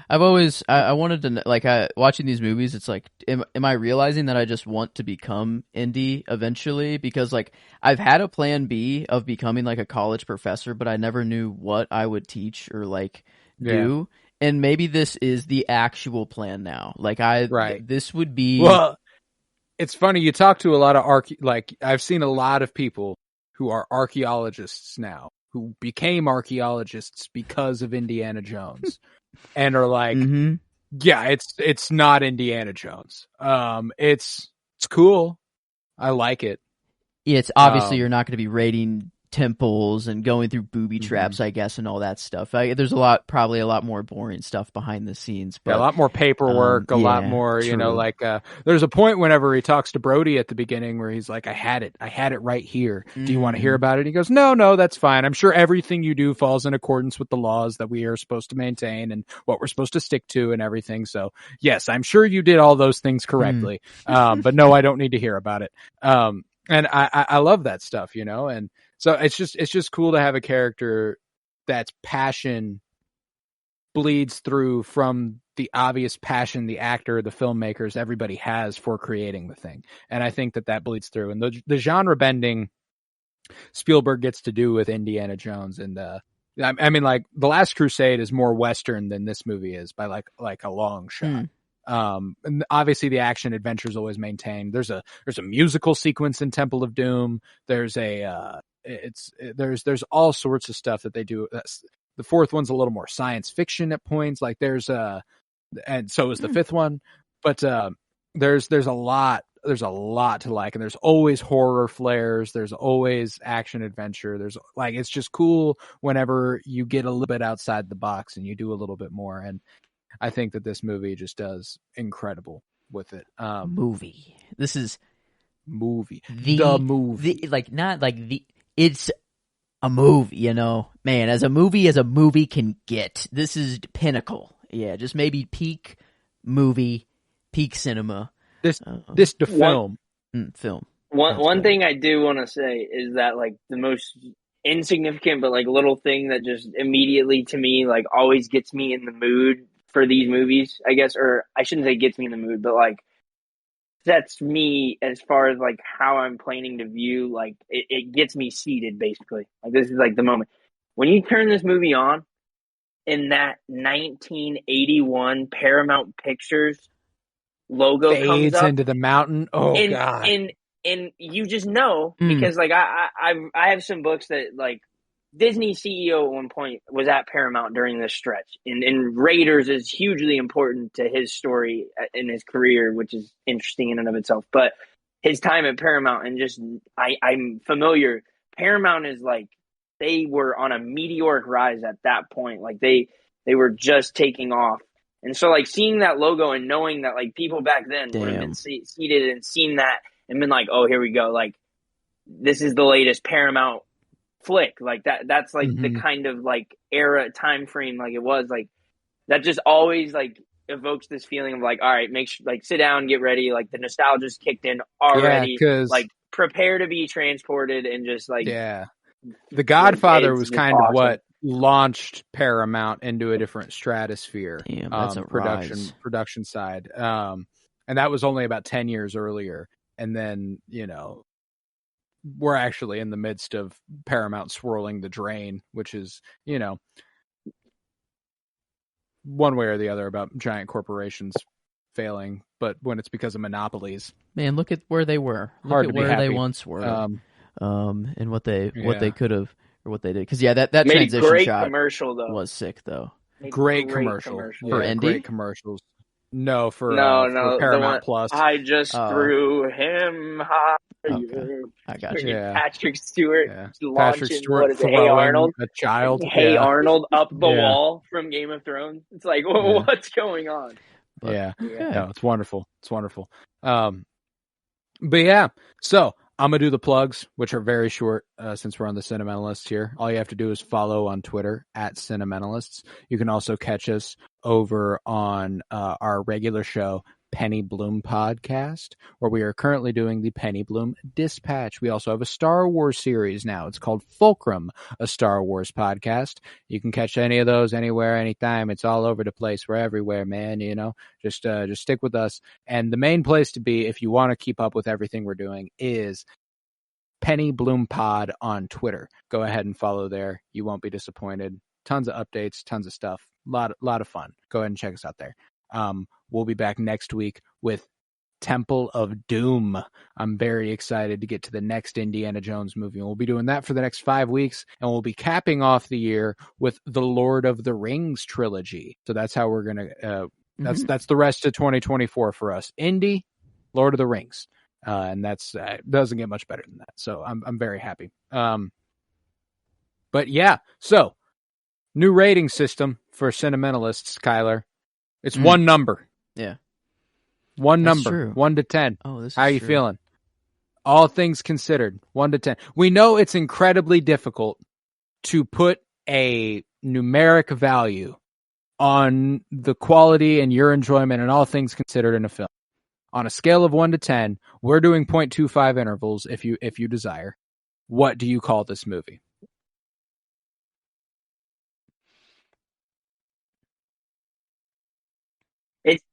S2: I wanted to like watching these movies. It's like, am I realizing that I just want to become Indy eventually? Because like I've had a plan B of becoming like a college professor, but I never knew what I would teach or like do. And maybe this is the actual plan now. Like this would be
S1: It's funny, you talk to a lot of I've seen a lot of people who are archaeologists now, who became archaeologists because of Indiana Jones, and are like, yeah, it's not Indiana Jones. It's cool. I like it.
S2: Yeah, it's obviously you're not going to be raiding temples and going through booby traps, I guess, and all that stuff. There's probably a lot more boring stuff behind the scenes, but
S1: a lot more paperwork, a lot more, true. There's a point whenever he talks to Brody at the beginning where he's like, I had it right here. Do you want to hear about it? He goes, no, that's fine. I'm sure everything you do falls in accordance with the laws that we are supposed to maintain and what we're supposed to stick to and everything. So yes, I'm sure you did all those things correctly. But no, I don't need to hear about it. And I love that stuff, and so it's just cool to have a character that's passion bleeds through from the obvious passion the actor, the filmmakers, everybody has for creating the thing. And I think that bleeds through. And the genre bending Spielberg gets to do with Indiana Jones, and I mean, like The Last Crusade is more Western than this movie is by like a long shot. And obviously the action adventure is always maintained. There's a musical sequence in Temple of Doom. There's there's all sorts of stuff that they do. The fourth one's a little more science fiction at points. Like and so is the fifth one, but there's a lot to like, and there's always horror flares. There's always action adventure. There's like, it's just cool whenever you get a little bit outside the box and you do a little bit more. And I think that this movie just does incredible with it.
S2: Movie. This is
S1: movie.
S2: the
S1: movie.
S2: It's a movie, you know. Man, as a movie can get. This is pinnacle. Yeah, just maybe peak movie, peak cinema.
S1: This the film.
S2: Film.
S3: One thing I do want to say is that like the most insignificant but like little thing that just immediately to me like always gets me in the mood for these movies, I guess, or I shouldn't say gets me in the mood, but like sets me as far as like how I'm planning to view, like it gets me seated basically. Like this is like the moment when you turn this movie on and that 1981 Paramount Pictures logo comes
S1: Fades
S3: up
S1: into the mountain. Oh God.
S3: And you just know because like I have some books that like Disney CEO at one point was at Paramount during this stretch, and Raiders is hugely important to his story in his career, which is interesting in and of itself. But his time at Paramount and just I'm familiar. Paramount is like they were on a meteoric rise at that point. Like they were just taking off. And so like seeing that logo and knowing that like people back then would have been seated and seen that and been like, oh, here we go. Like this is the latest Paramount flick. Like that's like the kind of like era time frame like it was like that just always like evokes this feeling of like, all right, make sure like sit down, get ready. Like the nostalgia's kicked in already.
S1: Yeah,
S3: like prepare to be transported and just like
S1: The Godfather was kind of
S3: awesome.
S1: what launched Paramount into a different stratosphere.
S2: Damn, that's a
S1: production side. And that was only about 10 years earlier. And then, you know, we're actually in the midst of Paramount swirling the drain, which is, you know, one way or the other about giant corporations failing. But when it's because of monopolies,
S2: man, look at where they were. Look at where they once were. And what they could have or what they did. Because that transition shot
S3: commercial though
S2: was sick though.
S1: Great commercial
S2: for Indy.
S1: Great commercials. No, for
S3: for
S1: Paramount Plus.
S3: I just threw him high.
S2: Okay. I got you.
S1: Yeah.
S3: Patrick Stewart launching,
S1: Patrick Stewart
S3: what is it, Hey Arnold?
S1: A child.
S3: Hey Arnold up the wall from Game of Thrones. It's like, what's going on?
S2: But,
S1: No, it's wonderful. It's wonderful. But yeah, so I'm going to do the plugs, which are very short since we're on the Cinementalists here. All you have to do is follow on Twitter at Cinementalists. You can also catch us over on our regular show, Penny Bloom Podcast, where we are currently doing the Penny Bloom Dispatch. We also have a Star Wars series now. It's called Fulcrum, a Star Wars podcast. You can catch any of those anywhere, anytime. It's all over the place. We're everywhere, man. You know, just stick with us. And the main place to be, if you want to keep up with everything we're doing, is Penny Bloom Pod on Twitter. Go ahead and follow there. You won't be disappointed. Tons of updates, tons of stuff. Lot of fun. Go ahead and check us out there. We'll be back next week with Temple of Doom. I'm very excited to get to the next Indiana Jones movie. We'll be doing that for the next 5 weeks, and we'll be capping off the year with the Lord of the Rings trilogy. So that's how we're gonna. That's the rest of 2024 for us. Indy, Lord of the Rings, and that's doesn't get much better than that. So I'm very happy. But yeah, so new rating system for Cinementalists, Kyler. It's one number.
S2: Yeah.
S1: One
S2: That's
S1: number.
S2: true.
S1: 1 to 10.
S2: Oh, this is
S1: How are you
S2: true.
S1: feeling? All things considered, 1 to 10. We know it's incredibly difficult to put a numeric value on the quality and your enjoyment and all things considered in a film. On a scale of 1 to 10, we're doing 0.25 intervals if you desire. What do you call this movie?
S3: It's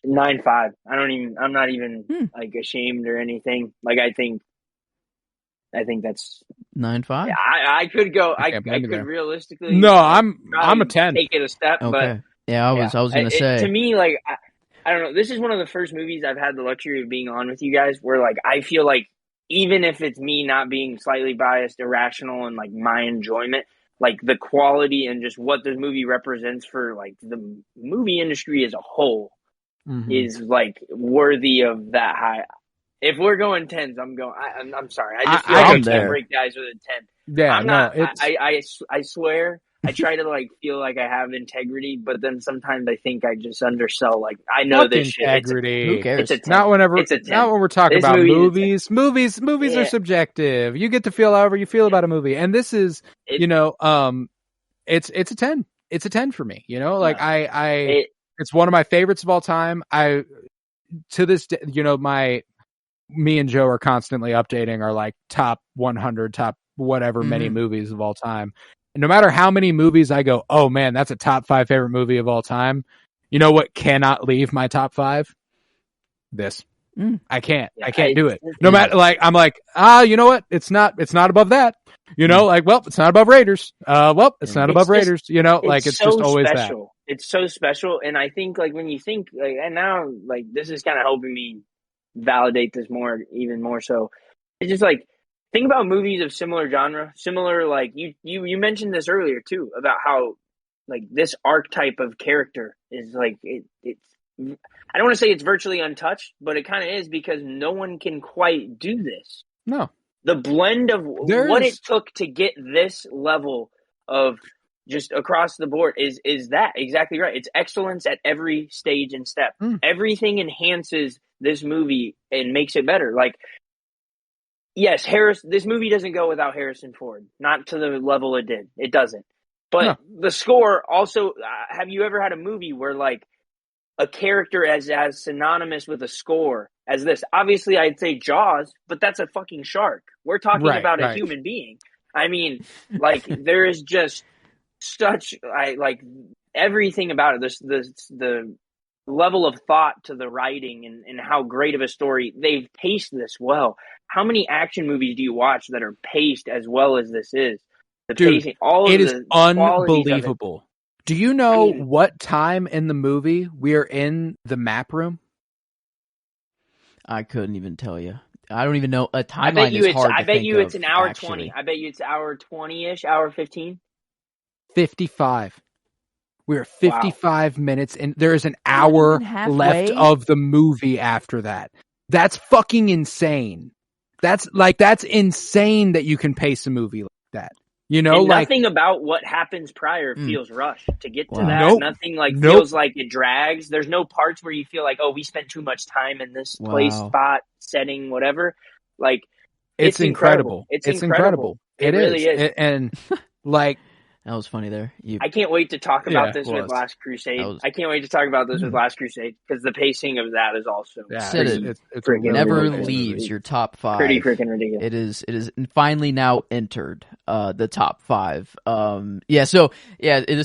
S3: 9.5. I'm not even like ashamed or anything. Like I think that's
S2: 9.5.
S3: Yeah, I could go. I
S1: Okay,
S3: could
S1: there.
S3: realistically.
S1: No, I'm
S3: probably
S1: a 10.
S3: Take it a step,
S2: Okay.
S3: but
S2: Yeah, I was gonna say.
S3: To me, like I don't know. This is one of the first movies I've had the luxury of being on with you guys, where like I feel like even if it's me not being slightly biased, irrational, and like my enjoyment, like the quality and just what this movie represents for like the movie industry as a whole is like worthy of that high. If we're going 10s, I'm going. I'm sorry. I just feel like I can't break guys with a 10.
S1: Yeah,
S3: I'm not.
S1: no,
S3: I swear I try to like feel like I have integrity, but then sometimes I think I just undersell. Like I know
S1: Fuck
S3: this
S1: integrity.
S2: Who cares?
S3: It's a 10.
S1: Not whenever.
S3: It's a 10.
S1: Not when we're talking
S3: This
S1: about
S3: movie is a
S1: movies. Movies are subjective. You get to feel however you feel about a movie, and this is, it's a 10. It's a 10 for me. Like it's one of my favorites of all time. To this day, me and Joe are constantly updating our like top 100, top whatever many movies of all time. And no matter how many movies I go, oh man, that's a top 5 favorite movie of all time. You know what cannot leave my top 5? This. I can't. I can't do it. No matter, like, I'm like, you know what? It's not above that. Like, well, it's not above Raiders. It's not above Raiders. It's
S3: so
S1: just always
S3: special. It's so special. And I think like when you think like, and now like this is kind of helping me validate this even more so. It's just like, think about movies of similar genre, similar, like you mentioned this earlier too, about how like this archetype of character is like, it's, I don't want to say it's virtually untouched, but it kind of is because no one can quite do this.
S1: No.
S3: The blend of what it took to get this level of just across the board is that exactly right. It's excellence at every stage and step. Everything enhances this movie and makes it better. Like, yes, this movie doesn't go without Harrison Ford, not to the level it did. It doesn't. But the score also, have you ever had a movie where like a character as synonymous with a score as this? Obviously, I'd say Jaws, but that's a fucking shark. We're talking about a human being. I mean, like there is just such like everything about it. The level of thought to the writing and how great of a story they've paced this well. How many action movies do you watch that are paced as well as this is? The pacing, all of
S1: it is unbelievable. Do you know what time in the movie we are in the map room?
S2: I couldn't even tell you. I don't even know. A timeline is hard to think of.
S3: I bet you it's an hour
S2: actually.
S3: 20. I bet you it's hour 20-ish, hour 15.
S1: 55. We're 55 minutes and there is an hour left of the movie after that. That's fucking insane. That's insane that you can pace a movie like that. And
S3: nothing about what happens prior feels rushed to get to that. Nothing feels like it drags. There's no parts where you feel like, oh, we spent too much time in this place, spot, setting, whatever. Like, it's incredible. It's incredible.
S1: It
S3: really is.
S1: And like,
S2: that was funny there.
S3: I can't wait to talk about this with Last Crusade. I can't wait to talk about this with Last Crusade because the pacing of that is also
S2: it never leaves your top 5.
S3: Pretty freaking ridiculous.
S2: It is finally now entered the top 5. This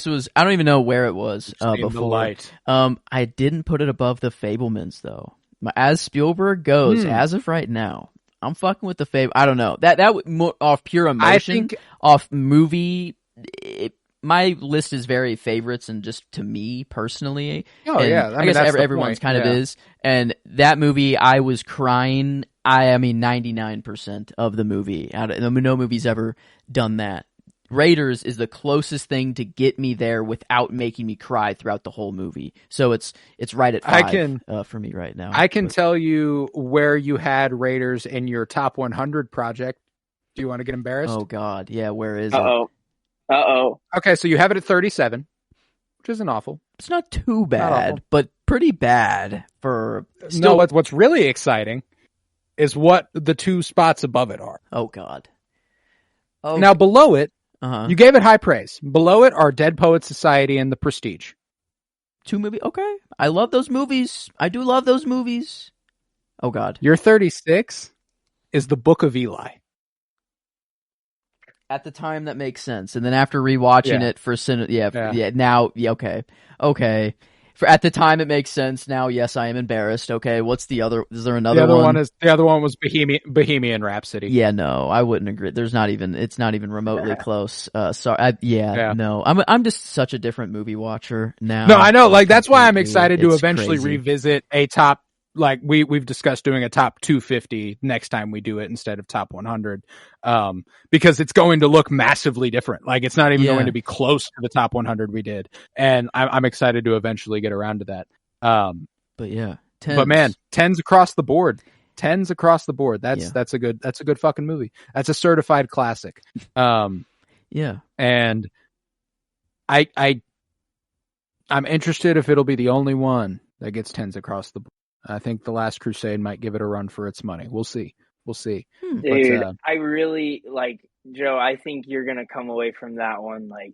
S2: was, I don't even know where it was before. I didn't put it above the Fabelmans though. As Spielberg goes, as of right now, I'm fucking with the Fable. I don't know that off pure emotion, off movie. My list is very favorites and just to me personally. I guess everyone's kind of is. And that movie, I was crying. 99% of the movie. No movie's ever done that. Raiders is the closest thing to get me there without making me cry throughout the whole movie. So it's right at 5 for me right now.
S1: I can tell you where you had Raiders in your top 100 project. Do you want to get embarrassed?
S2: Oh God, yeah. Where is it?
S1: Okay, so you have it at 37, which isn't awful.
S2: It's not too bad, but pretty bad for.
S1: No, what's really exciting is what the 2 spots above it are.
S2: Oh God.
S1: Now below it, you gave it high praise. Below it are Dead Poets Society and The Prestige.
S2: 2 movies. Okay, I love those movies. I do love those movies. Oh God.
S1: Your 36 is The Book of Eli.
S2: At the time, that makes sense, and then after rewatching it for now, okay. For at the time, it makes sense. Now, yes, I am embarrassed. Okay, what's the other? Is there another one?
S1: The other one was Bohemian Rhapsody.
S2: Yeah, no, I wouldn't agree. It's not even remotely close. Sorry, no, I'm just such a different movie watcher now.
S1: No, I know. Like that's why I'm excited to eventually revisit a top. Like we've discussed doing a top 250 next time we do it instead of top 100, because it's going to look massively different. Like it's not even going to be close to the top 100 we did, and I'm excited to eventually get around to that.
S2: But yeah, 10s.
S1: But man, 10s across the board. 10s across the board. That's a good fucking movie. That's a certified classic. And I'm interested if it'll be the only one that gets 10s across the board. I think The Last Crusade might give it a run for its money. We'll see.
S3: Dude,
S1: But,
S3: I really like Joe. I think you're gonna come away from that one like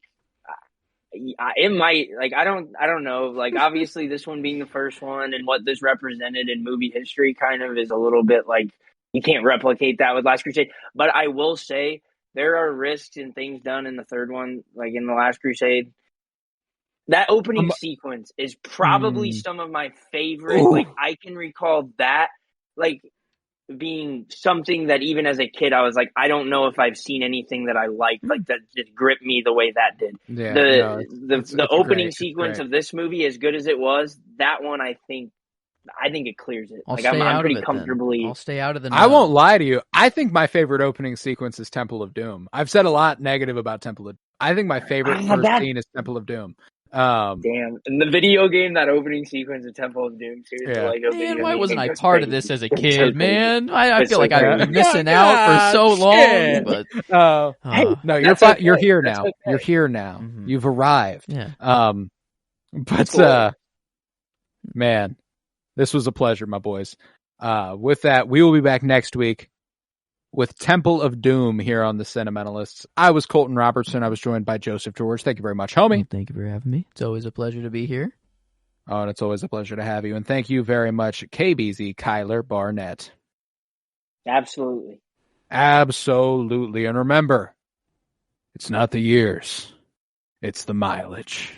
S3: it might like I don't know like obviously this one being the first one and what this represented in movie history kind of is a little bit like you can't replicate that with Last Crusade. But I will say there are risks and things done in the third one, like in The Last Crusade. That opening sequence is probably some of my favorite.
S1: Ooh.
S3: Like I can recall that like being something that even as a kid I was like, I don't know if I've seen anything that I liked like that just gripped me the way that did.
S1: Yeah,
S3: The opening sequence of this movie, as good as it was, that one I think it clears it. I'm pretty comfortably.
S2: I'll stay out of the.
S1: I won't lie to you. I think my favorite opening sequence is Temple of Doom. I've said a lot negative about Temple of Doom. I think my favorite first scene is Temple of Doom.
S3: Damn, in the video game, that opening sequence of Temple of Doom, seriously,
S2: yeah.
S3: like
S2: man, why wasn't I part of this as a kid, man? I feel like I've been missing out for so long. But
S3: hey,
S1: no, you're here now. Okay. You're here now. Mm-hmm. You've arrived.
S2: Yeah.
S1: But man, this was a pleasure, my boys. With that, we will be back next week with Temple of Doom here on the Sentimentalists. I was Colton Robertson. I was joined by Joseph George. Thank you very much, homie.
S2: Well, thank you for having me. It's always a pleasure to be here.
S1: Oh, and it's always a pleasure to have you. And thank you very much, KBZ Kyler Barnett.
S3: Absolutely.
S1: And remember, it's not the years, it's the mileage.